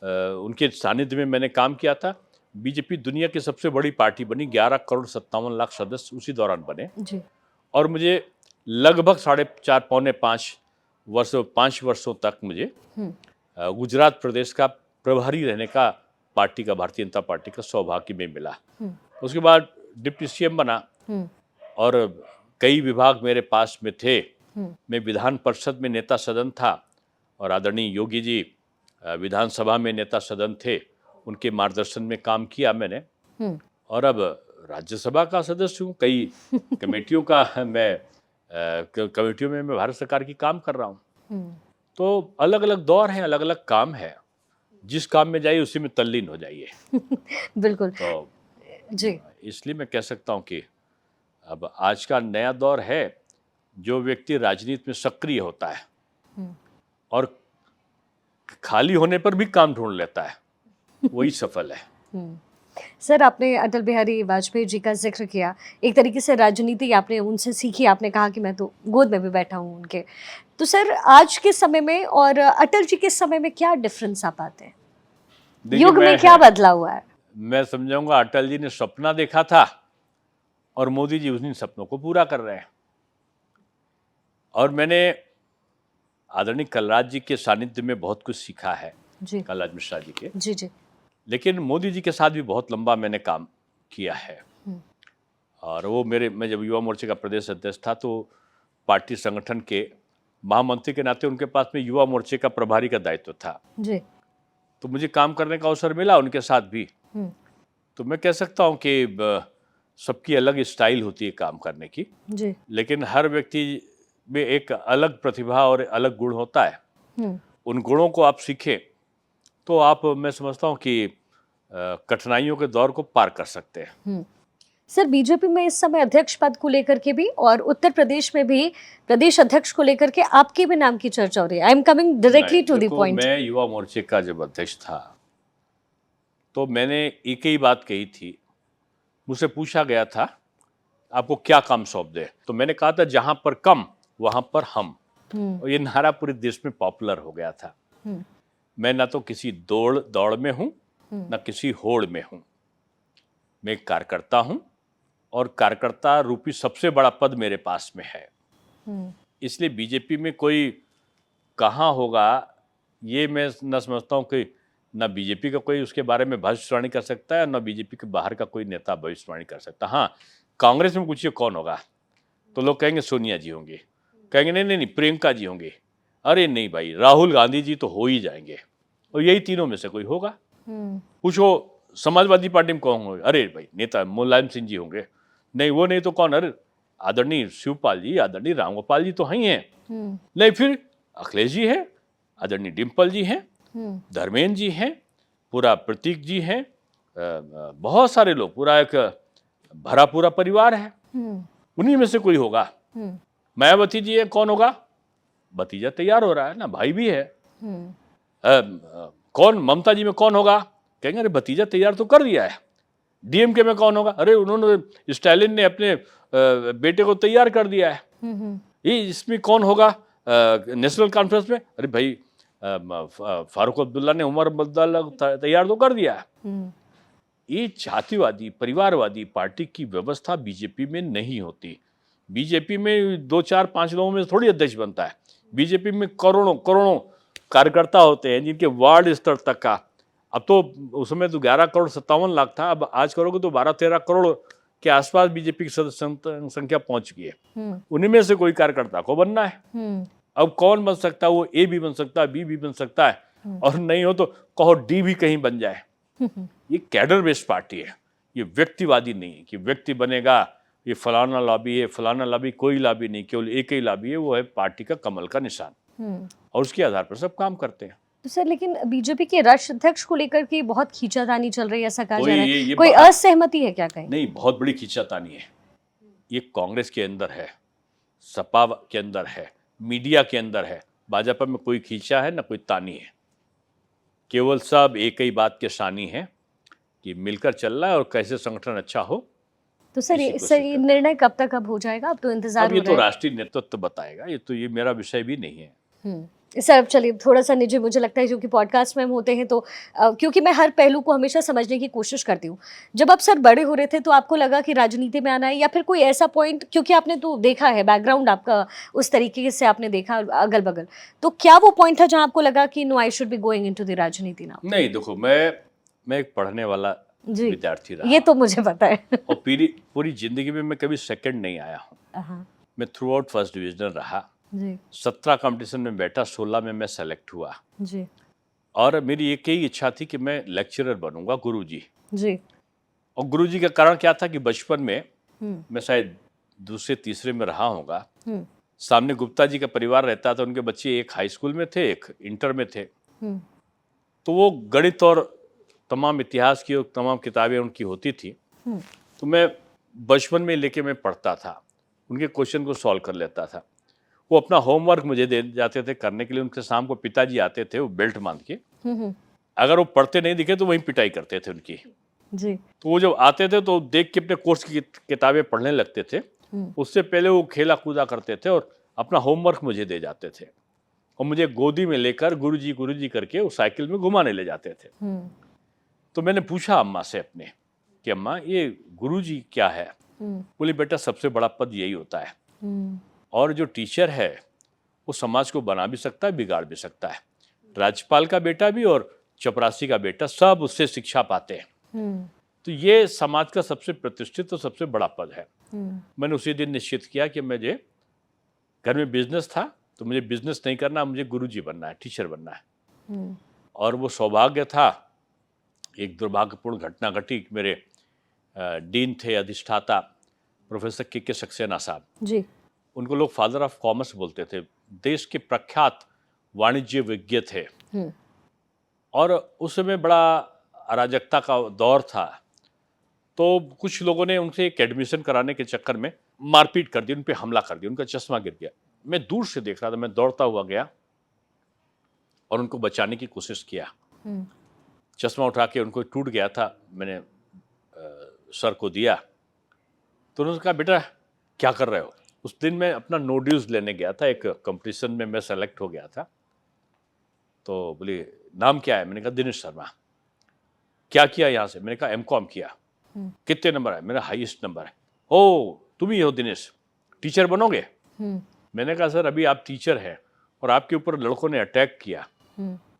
S2: उनके सानिध्य में मैंने काम किया था। बीजेपी दुनिया की सबसे बड़ी पार्टी बनी, 11 करोड़ 57 लाख सदस्य उसी दौरान बने
S1: जी।
S2: और मुझे लगभग 4.5 पौने 5 वर्षों तक मुझे गुजरात प्रदेश का प्रभारी रहने का पार्टी का, भारतीय जनता पार्टी का सौभाग्य में मिला। उसके बाद डिप्टी सीएम बना और कई विभाग मेरे पास में थे। मैं विधान परिषद में नेता सदन था और आदरणीय योगी जी विधानसभा में नेता सदन थे। उनके मार्गदर्शन में काम किया मैंने और अब राज्यसभा का सदस्य हूँ। कई कमेटियों का मैं कमेटियों में मैं भारत सरकार की काम कर रहा हूँ। तो अलग अलग दौर हैं, अलग अलग काम है। जिस काम में जाइए उसी में तल्लीन हो जाइए।
S1: बिल्कुल।
S2: तो
S1: जी।
S2: इसलिए मैं कह सकता हूँ कि अब आज का नया दौर है, जो व्यक्ति राजनीति में सक्रिय होता है और खाली होने पर भी काम ढूंढ लेता है, वही सफल है।
S1: सर, आपने अटल बिहारी वाजपेयी जी का जिक्र किया, एक तरीके से राजनीति आपने उनसे सीखी। आपने कहा कि मैं तो गोद में भी बैठा हूँ उनके। तो सर, आज के समय में और अटल जी के समय में क्या डिफरेंस आप पाते हैं? युग में क्या बदला हुआ है?
S2: मैं समझाऊंगा अटल जी ने सपना देखा था और मोदी जी उन्हीं सपनों को पूरा कर रहे हैं। और मैंने आदरणीय कलराज जी के सानिध्य में बहुत कुछ सीखा है,
S1: जी।
S2: कलराज मिश्रा जी के।
S1: जी जी।
S2: लेकिन मोदी जी के साथ भी बहुत लंबा मैंने काम किया है और वो मैं जब युवा मोर्चे का प्रदेश अध्यक्ष था तो पार्टी संगठन के महामंत्री के नाते उनके पास में युवा मोर्चे का प्रभारी का दायित्व था
S1: जी।
S2: तो मुझे काम करने का अवसर मिला उनके साथ भी। तो मैं कह सकता हूँ कि सबकी अलग स्टाइल होती है काम करने की
S1: जी।
S2: लेकिन हर व्यक्ति में एक अलग प्रतिभा और अलग गुण होता है। उन गुणों को आप सीखें तो आप, मैं समझता हूँ कि कठिनाइयों के दौर को पार कर सकते हैं।
S1: सर, बीजेपी में इस समय अध्यक्ष पद को लेकर के भी और उत्तर प्रदेश में भी प्रदेश अध्यक्ष को लेकर के आपके भी नाम की चर्चा हो रही है। I am coming directly to the point.
S2: मैं युवा मोर्चे का जब अध्यक्ष था तो मैंने एक ही बात कही थी। मुझसे पूछा गया था आपको क्या काम सौंप दे, तो मैंने कहा था जहां पर कम वहां पर हम। और ये नारा पूरे देश में पॉपुलर हो गया था। मैं ना तो किसी दौड़ में हूं ना किसी होड़ में हूं। मैं एक कार्यकर्ता हूं और कार्यकर्ता रूपी सबसे बड़ा पद मेरे पास में है। इसलिए बीजेपी में कोई कहाँ होगा ये मैं न समझता हूँ कि न बीजेपी का कोई उसके बारे में भविष्यवाणी कर सकता है, न बीजेपी के बाहर का कोई नेता भविष्यवाणी कर सकता। हाँ, कांग्रेस में पूछिए कौन होगा, तो लोग कहेंगे सोनिया जी होंगे, कहेंगे नहीं नहीं नहीं प्रियंका जी होंगे, अरे नहीं भाई राहुल गांधी जी तो हो ही जाएंगे, और यही तीनों में से कोई होगा। पूछो समाजवादी पार्टी में कौन होंगे, अरे भाई नेता मुलायम सिंह जी होंगे, नहीं वो नहीं तो कौन, अरे आदरणीय शिवपाल जी, आदरणीय रामगोपाल जी तो ही हैं, नहीं फिर अखिलेश जी हैं, आदरणीय डिम्पल जी हैं, धर्मेंद्र जी हैं, पूरा प्रतीक जी हैं, बहुत सारे लोग, पूरा एक भरा पूरा परिवार है, उन्हीं में से कोई होगा। मायावती जी है, कौन होगा, भतीजा तैयार हो रहा है ना, भाई भी है। कौन ममता जी में कौन होगा, कहेंगे अरे भतीजा तैयार तो कर दिया है। डीएमके में कौन होगा, अरे उन्होंने स्टालिन ने अपने बेटे को तैयार कर दिया है। ये इसमें कौन होगा, नेशनल कॉन्फ्रेंस में, अरे भाई फारूक अब्दुल्ला ने उमर अब्दुल्ला तैयार तो कर दिया है। ये जातिवादी परिवारवादी पार्टी की व्यवस्था बीजेपी में नहीं होती। बीजेपी में 2-4-5 लोगों में थोड़ी अध्यक्ष बनता है। बीजेपी में करोड़ों करोड़ों कार्यकर्ता होते हैं जिनके वार्ड स्तर तक का, अब तो उस समय तो 11 करोड़ 57 लाख था, अब आज करोगे तो 12-13 करोड़ के आसपास बीजेपी की सदस्य संख्या पहुंच गई है। उन्हीं में से कोई कार्यकर्ता को बनना है। अब कौन बन सकता है, वो ए भी बन सकता है, बी भी बन सकता है, और नहीं हो तो कहो डी भी कहीं बन जाए। ये कैडर बेस्ड पार्टी है, ये व्यक्तिवादी नहीं है कि व्यक्ति बनेगा, ये फलाना लॉबी है फलाना लॉबी, कोई लॉबी नहीं, केवल एक ही लॉबी है, वो है पार्टी का कमल का निशान, और उसके आधार पर सब काम करते हैं।
S1: तो सर लेकिन बीजेपी के राष्ट्रीय अध्यक्ष को लेकर के बहुत खींचातानी चल रही है, ऐसा कहा जा रहा है,
S2: ये
S1: कोई असहमति है क्या कहीं?
S2: नहीं, बहुत बड़ी खींचातानी है। ये कांग्रेस के अंदर है, सपा के अंदर है, मीडिया के अंदर है, भाजपा में कोई खींचा है ना कोई तानी है, केवल सब एक ही बात के शानी है कि मिलकर चल रहा है और कैसे संगठन अच्छा हो।
S1: तो सर ये निर्णय कब तक अब हो जाएगा, अब तो इंतजार हो रहा है।
S2: अब ये तो राष्ट्रीय नेतृत्व बताएगा, ये तो ये मेरा विषय भी नहीं है।
S1: सर अब चलिए थोड़ा सा निजी, मुझे लगता है क्योंकि पॉडकास्ट में हम होते हैं तो क्योंकि मैं हर पहलू को हमेशा समझने की कोशिश करती हूँ। जब आप सर बड़े हो रहे थे तो आपको लगा कि राजनीति में आना है, या फिर कोई ऐसा पॉइंट, क्योंकि आपने तो देखा है बैकग्राउंड आपका उस तरीके से आपने देखा अगल बगल, तो क्या वो पॉइंट था जहाँ आपको लगा कि no I should be going into the राजनीति नाउ?
S2: नहीं देखो, मैं एक पढ़ने वाला विद्यार्थी रहा,
S1: ये तो मुझे पता है।
S2: और पूरी जिंदगी में मैं कभी सेकंड नहीं आया हूँ। मैं थ्रू आउट फर्स्ट डिविजन रहा जी। 17 कंपटीशन में बैठा, 16 में मैं सेलेक्ट हुआ जी। और मेरी एक ही इच्छा थी कि मैं लेक्चरर बनूंगा, गुरुजी जी। और गुरुजी का कारण क्या था कि बचपन में मैं शायद दूसरे तीसरे में रहा होगा, सामने गुप्ता जी का परिवार रहता था, उनके बच्चे एक हाई स्कूल में थे, एक इंटर में थे, तो वो गणित और तमाम इतिहास की और तमाम किताबें उनकी होती थी, तो मैं बचपन में लेके मैं पढ़ता था, उनके क्वेश्चन को सॉल्व कर लेता था। वो अपना होमवर्क मुझे दे जाते थे करने के लिए, उनके शाम को पिताजी आते थे, वो बेल्ट बांध के, अगर वो पढ़ते नहीं दिखे तो वहीं पिटाई करते थे उनकी जी। तो वो जब आते थे तो देख के अपने कोर्स की किताबें पढ़ने लगते थे, उससे पहले वो खेला कूदा करते थे और अपना होमवर्क मुझे दे जाते थे, और मुझे गोदी में लेकर गुरुजी करके वो साइकिल में घुमाने ले जाते थे। तो मैंने पूछा अम्मा से अपने कि अम्मा ये गुरुजी क्या है? बोली बेटा सबसे बड़ा पद यही होता है, और जो टीचर है वो समाज को बना भी सकता है, बिगाड़ भी सकता है। राज्यपाल का बेटा भी और चपरासी का बेटा सब उससे शिक्षा पाते हैं। तो ये समाज का सबसे प्रतिष्ठित और सबसे बड़ा पद है। मैंने उसी दिन निश्चित किया कि मुझे घर में बिजनेस था तो मुझे बिजनेस नहीं करना, मुझे गुरुजी बनना है, टीचर बनना है। और वो सौभाग्य था, एक दुर्भाग्यपूर्ण घटना घटी। मेरे डीन थे, अधिष्ठाता प्रोफेसर के सक्सेना साहब जी, उनको लोग फादर ऑफ कॉमर्स बोलते थे, देश के प्रख्यात वाणिज्य विज्ञ थे, और उस समय बड़ा अराजकता का दौर था, तो कुछ लोगों ने उनसे एक एडमिशन कराने के चक्कर में मारपीट कर दी, उन पर हमला कर दिया, उनका चश्मा गिर गया। मैं दूर से देख रहा था, मैं दौड़ता हुआ गया और उनको बचाने की कोशिश किया। चश्मा उठा के, उनको टूट गया था, मैंने सर को दिया, तो उन्होंने कहा बेटा क्या कर रहे हो? उस दिन मैं अपना नो ड्यूज लेने गया था, एक कंपटीशन में मैं सेलेक्ट हो गया था। तो बोली नाम क्या है? मैंने कहा दिनेश शर्मा। क्या किया यहाँ से? मैंने कहा एमकॉम किया। कितने नंबर है? मेरा हाईएस्ट नंबर है। ओ तुम ही हो दिनेश, टीचर बनोगे? मैंने कहा सर अभी आप टीचर हैं और आपके ऊपर लड़कों ने अटैक किया,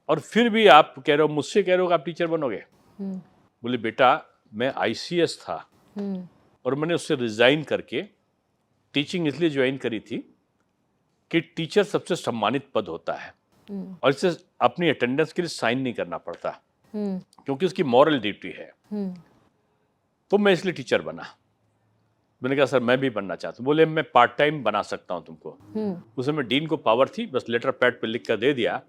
S2: और फिर भी आप कह रहे हो, मुझसे कह रहे हो कि आप टीचर बनोगे। बोले बेटा मैं आईसीएस था और मैंने उससे रिजाइन करके टीचिंग इसलिए ज्वाइन करी थी कि टीचर सबसे सम्मानित पद होता है और इससे अपनी अटेंडेंस के लिए साइन नहीं करना पड़ता क्योंकि उसकी मॉरल ड्यूटी है। तो मैं इसलिए टीचर बना। मैंने कहा सर मैं भी बनना चाहता हूँ। बोले मैं पार्ट टाइम बना सकता हूँ तुमको। उस समय डीन को पावर थी, बस लेटर पैड पे लिख कर दे दिया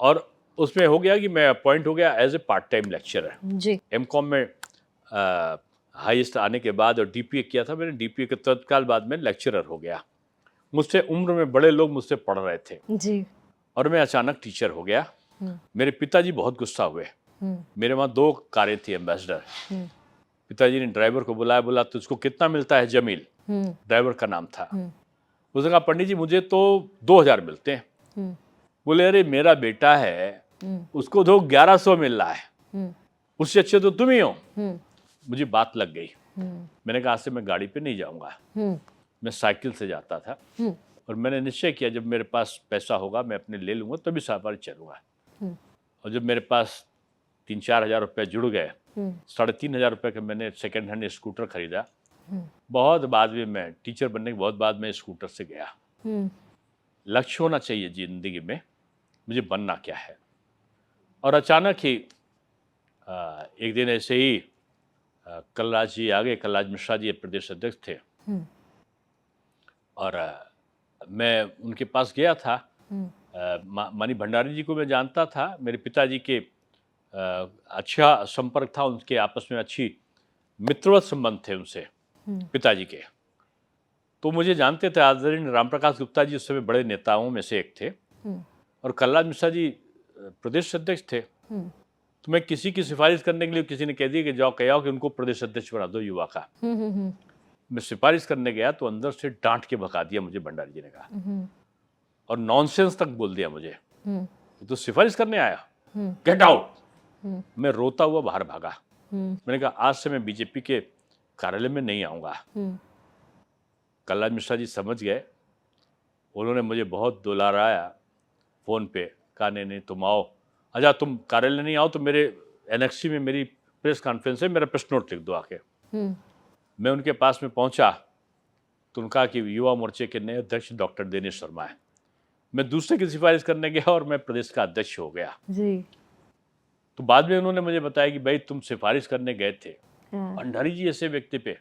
S2: और उसमें हो गया कि मैं अपॉइंट हो गया as a part time lecturer
S1: जी।
S2: एमकॉम में। हाईएस्ट आने के बाद और डीपीए किया था मैंने, डीपीए के तत्काल बाद में लेक्चरर हो गया। मुझसे उम्र में बड़े लोग मुझसे पढ़ रहे थे
S1: जी।
S2: और मैं अचानक टीचर हो गया। मेरे पिताजी बहुत गुस्सा हुए। मेरे वहाँ 2 कारें थी एम्बेसडर। पिताजी ने ड्राइवर को बुलाया, बोला तुझको कितना मिलता है जमील, ड्राइवर का नाम था। उसने कहा पंडित जी मुझे तो 2000 मिलते हैं। बोले अरे मेरा बेटा है, उसको तो 1100 मिल रहा है, उससे अच्छे तो तुम ही हो। मुझे बात लग गई। मैंने कहा आज से मैं गाड़ी पे नहीं जाऊंगा, मैं साइकिल से जाता था और मैंने निश्चय किया जब मेरे पास पैसा होगा मैं अपने ले लूंगा तभी सवारी चलूंगा। और जब मेरे पास 3-4 हज़ार रुपये जुड़ गए, 3,500 रुपये का मैंने सेकेंड हैंड स्कूटर खरीदा। बहुत बाद में मैं टीचर बनने के बहुत बाद में स्कूटर से गया। लक्ष्य होना चाहिए जिंदगी में, मुझे बनना क्या है। और अचानक ही एक दिन ऐसे ही कलराज जी आ गए। कलराज मिश्रा जी प्रदेश अध्यक्ष थे और मैं उनके पास गया था। मानी भंडारी जी को मैं जानता था, मेरे पिताजी के अच्छा संपर्क था, उनके आपस में अच्छी मित्रवत संबंध थे उनसे पिताजी के। तो मुझे जानते थे। आदरणीय रामप्रकाश गुप्ता जी उस समय बड़े नेताओं में से एक थे और कलराज मिश्रा जी प्रदेश अध्यक्ष थे। तो मैं किसी की सिफारिश करने के लिए किसी ने कह दिया कि जाओ कह आओ कि उनको प्रदेश अध्यक्ष बना दो युवा का। मैं सिफारिश करने गया तो अंदर से डांट के भगा दिया मुझे भंडारी जी ने कहा और नॉनसेंस तक बोल दिया मुझे, तो सिफारिश करने आया, गेट आउट। मैं रोता हुआ बाहर भागा। मैंने कहा आज से मैं बीजेपी के कार्यालय में नहीं आऊंगा। कलराज मिश्रा जी समझ गए, उन्होंने मुझे बहुत दुलाराया फोन पे, कहा नहीं तुम आओ। अच्छा तुम कार्यालय नहीं आओ तो मेरे एनएक्सी में मेरी प्रेस कॉन्फ्रेंस है, मेरा प्रेस नोट लिख दो आके। मैं उनके पास में पहुंचा तो उनका कि युवा मोर्चे के नए अध्यक्ष डॉक्टर दिनेश शर्मा है। मैं दूसरे की सिफारिश करने गया और मैं प्रदेश का अध्यक्ष हो गया
S1: जी।
S2: तो बाद में उन्होंने मुझे बताया कि भाई तुम सिफारिश करने गए थे भंडारी जी ऐसे व्यक्ति पे।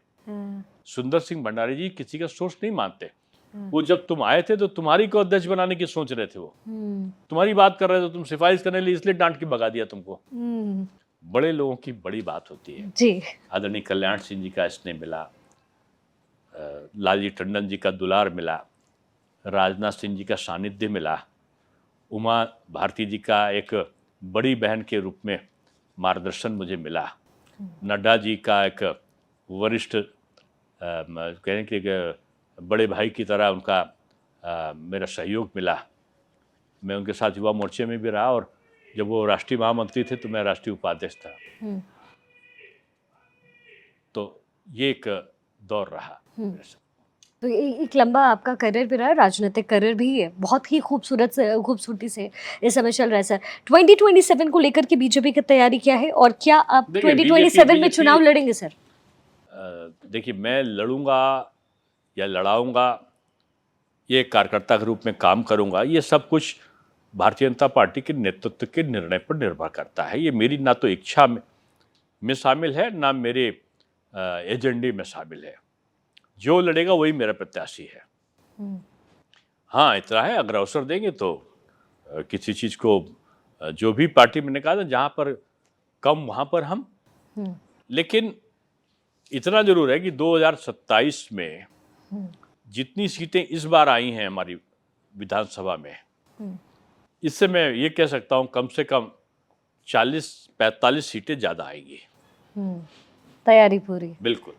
S2: सुंदर सिंह भंडारी जी किसी का सोच नहीं मानते। वो जब तुम आए थे तो तुम्हारी को अध्यक्ष बनाने की सोच रहे थे, वो तुम्हारी बात कर रहे थे, तुम सिफारिश करने के लिए इसलिए डांट के भगा दिया तुमको। बड़े लोगों की बड़ी बात होती है
S1: जी।
S2: आदरणीय कल्याण सिंह जी का स्नेह मिला, लालजी टंडन जी का दुलार मिला, राजनाथ सिंह जी का सानिध्य मिला, उमा भारती जी का एक बड़ी बहन के रूप में मार्गदर्शन मुझे मिला, नड्डा जी का एक वरिष्ठ कहें कि बड़े भाई की तरह उनका मेरा सहयोग मिला। मैं उनके साथ युवा मोर्चे में भी रहा और जब वो राष्ट्रीय महामंत्री थे तो मैं राष्ट्रीय उपाध्यक्ष था। तो ये एक दौर रहा।
S1: तो एक लंबा आपका करियर भी रहा है, राजनीतिक करियर भी है, बहुत ही खूबसूरती से इस समय चल रहा है। सर 2027 को लेकर के बीजेपी की तैयारी क्या है और क्या आप 2027 में चुनाव लड़ेंगे सर?
S2: देखिए मैं लड़ूंगा या लड़ाऊंगा, ये कार्यकर्ता के रूप में काम करूंगा, ये सब कुछ भारतीय जनता पार्टी के नेतृत्व के निर्णय पर निर्भर करता है। ये मेरी ना तो इच्छा में शामिल है ना मेरे एजेंडे में शामिल है। जो लड़ेगा वही मेरा प्रत्याशी है। हाँ इतना है, अगर अवसर देंगे तो किसी चीज को जो भी पार्टी मैंने कहा था जहां पर कम वहां पर हम, लेकिन इतना जरूर है कि 2027 में जितनी सीटें इस बार आई हैं हमारी विधानसभा में, इससे मैं ये कह सकता हूं कम से कम 40-45 सीटें ज्यादा आएंगी।
S1: तैयारी पूरी?
S2: बिल्कुल।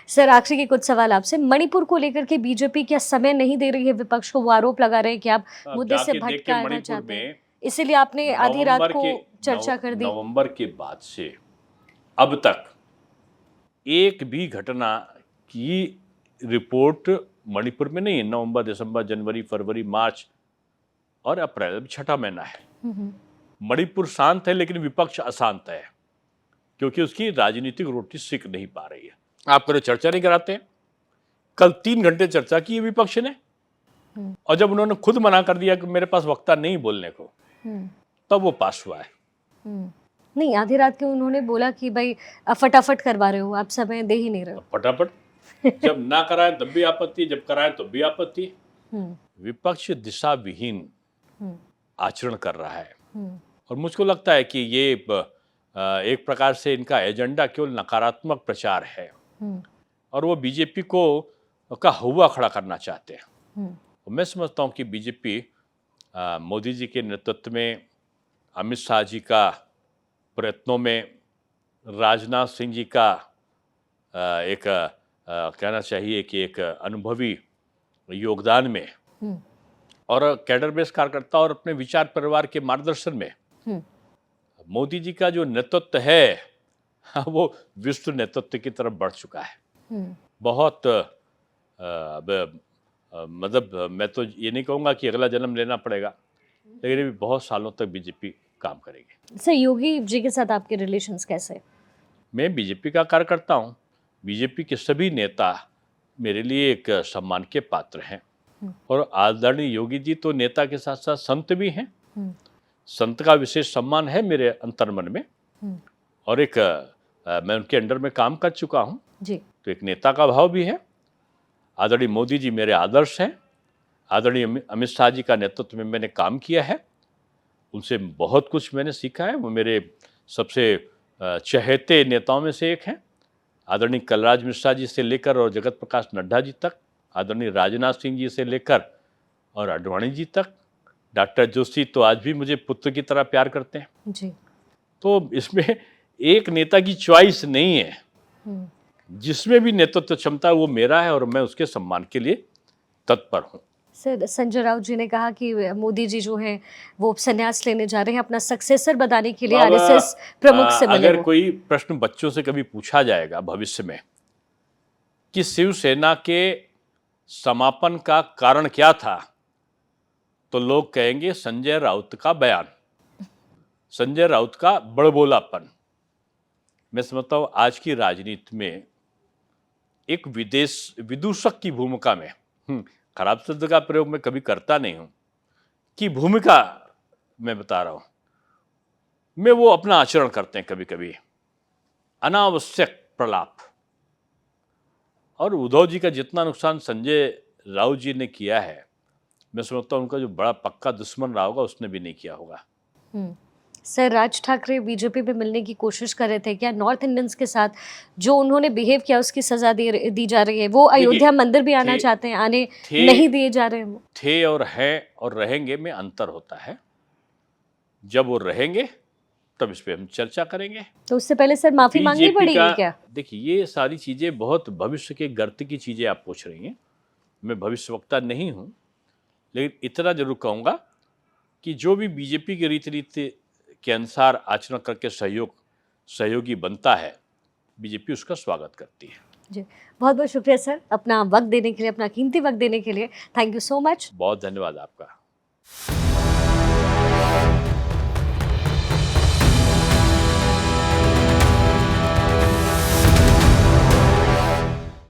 S1: सर आखिरी के कुछ सवाल आपसे, मणिपुर को लेकर के बीजेपी क्या समय नहीं दे रही है विपक्ष को? वो आरोप लगा रहे हैं कि आप मुद्दे से भटकाना चाहते हैं, इसीलिए आपने आधी रात को चर्चा कर दी।
S2: नवंबर के बाद से अब तक एक भी घटना की रिपोर्ट मणिपुर में नहीं है। नवंबर, दिसंबर, जनवरी, फरवरी, मार्च और अप्रैल अभी छठा महीना है। मणिपुर शांत है लेकिन विपक्ष अशांत है, क्योंकि उसकी राजनीतिक रोटी सिक नहीं पा रही है। आप करो चर्चा नहीं कराते हैं। कल 3 घंटे चर्चा की विपक्ष ने, और जब उन्होंने खुद मना कर दिया कि मेरे पास वक्ता नहीं बोलने को, तब वो पास हुआ है।
S1: नहीं, आधी रात के उन्होंने बोला कि भाई फटाफट करवा रहे हो, आप समय दे ही नहीं रहे हो।
S2: फटाफट जब ना कराए तब भी आपत्ति, जब कराए तब भी आपत्ति। विपक्ष दिशा विहीन आचरण कर रहा है, और मुझको लगता है कि ये एक प्रकार से इनका एजेंडा केवल नकारात्मक प्रचार है, और वो बीजेपी को का हुआ खड़ा करना चाहते हैं। मैं समझता हूँ कि बीजेपी मोदी जी के नेतृत्व में, अमित शाह जी का प्रयत्नों में, राजनाथ सिंह जी का एक कहना चाहिए कि एक अनुभवी योगदान में, और कैडर बेस कार्यकर्ता और अपने विचार परिवार के मार्गदर्शन में मोदी जी का जो नेतृत्व है वो विश्व नेतृत्व की तरफ बढ़ चुका है। बहुत मतलब मैं तो ये नहीं कहूँगा कि अगला जन्म लेना पड़ेगा, लेकिन ये भी बहुत सालों तक बीजेपी काम करेगी।
S1: सर, योगी जी के साथ आपके रिलेशंस कैसे?
S2: मैं बीजेपी का कार्यकर्ता हूँ। बीजेपी के सभी नेता मेरे लिए एक सम्मान के पात्र हैं, और आदरणीय योगी जी तो नेता के साथ साथ संत भी हैं। संत का विशेष सम्मान है मेरे अंतर्मन में, और एक मैं उनके अंडर में काम कर चुका हूँ
S1: जी।
S2: तो एक नेता का भाव भी है। आदरणीय मोदी जी मेरे आदर्श हैं। आदरणीय अमित शाह जी का नेतृत्व में मैंने काम किया है, उनसे बहुत कुछ मैंने सीखा है। वो मेरे सबसे चहेते नेताओं में से एक हैं। आदरणीय कलराज मिश्रा जी से लेकर और जगत प्रकाश नड्डा जी तक, आदरणीय राजनाथ सिंह जी से लेकर और आडवाणी जी तक, डॉक्टर जोशी तो आज भी मुझे पुत्र की तरह प्यार करते हैं
S1: जी।
S2: तो इसमें एक नेता की चॉइस नहीं है, जिसमें भी नेतृत्व क्षमता है वो मेरा है, और मैं उसके सम्मान के लिए तत्पर हूँ।
S1: सर, संजय राउत जी ने कहा कि मोदी जी जो हैं वो संन्यास लेने जा रहे हैं, अपना सक्सेसर बनाने के लिए आरएसएस प्रमुख से मिले।
S2: अगर कोई प्रश्न बच्चों से कभी पूछा जाएगा भविष्य में कि शिवसेना के समापन का कारण क्या था, तो लोग कहेंगे संजय राउत का बयान, संजय राउत का बड़बोलापन। मैं समझता हूँ आज की राजनीति में एक विदूषक की भूमिका में, खराब शब्द का प्रयोग मैं कभी करता नहीं हूं, की भूमिका मैं बता रहा हूं, मैं वो अपना आचरण करते हैं कभी कभी अनावश्यक प्रलाप। और उद्धव जी का जितना नुकसान संजय राउत जी ने किया है, मैं समझता हूं उनका जो बड़ा पक्का दुश्मन रहा होगा उसने भी नहीं किया होगा।
S1: सर, राज ठाकरे बीजेपी में मिलने की कोशिश कर रहे थे क्या? नॉर्थ इंडियंस के साथ जो उन्होंने बिहेव किया उसकी सजा दी जा रही है। वो अयोध्या मंदिर भी आना चाहते हैं, आने नहीं दिए जा रहे हैं।
S2: थे और हैं और रहेंगे में अंतर होता है। जब वो रहेंगे तब इस पे हम चर्चा करेंगे।
S1: तो उससे पहले सर माफी मांगनी पड़ेगी क्या?
S2: देखिए, ये सारी चीजें बहुत भविष्य के गर्त की चीजें आप पूछ रही हैं। मैं भविष्यवक्ता नहीं हूं, लेकिन इतना जरूर कहूंगा कि जो भी बीजेपी की रीति के अनुसार आचरण करके सहयोगी बनता है, बीजेपी उसका स्वागत करती है।
S1: जी, बहुत बहुत शुक्रिया सर, अपना वक्त देने के लिए, अपना कीमती वक्त देने के लिए। Thank you so much.
S2: बहुत धन्यवाद आपका।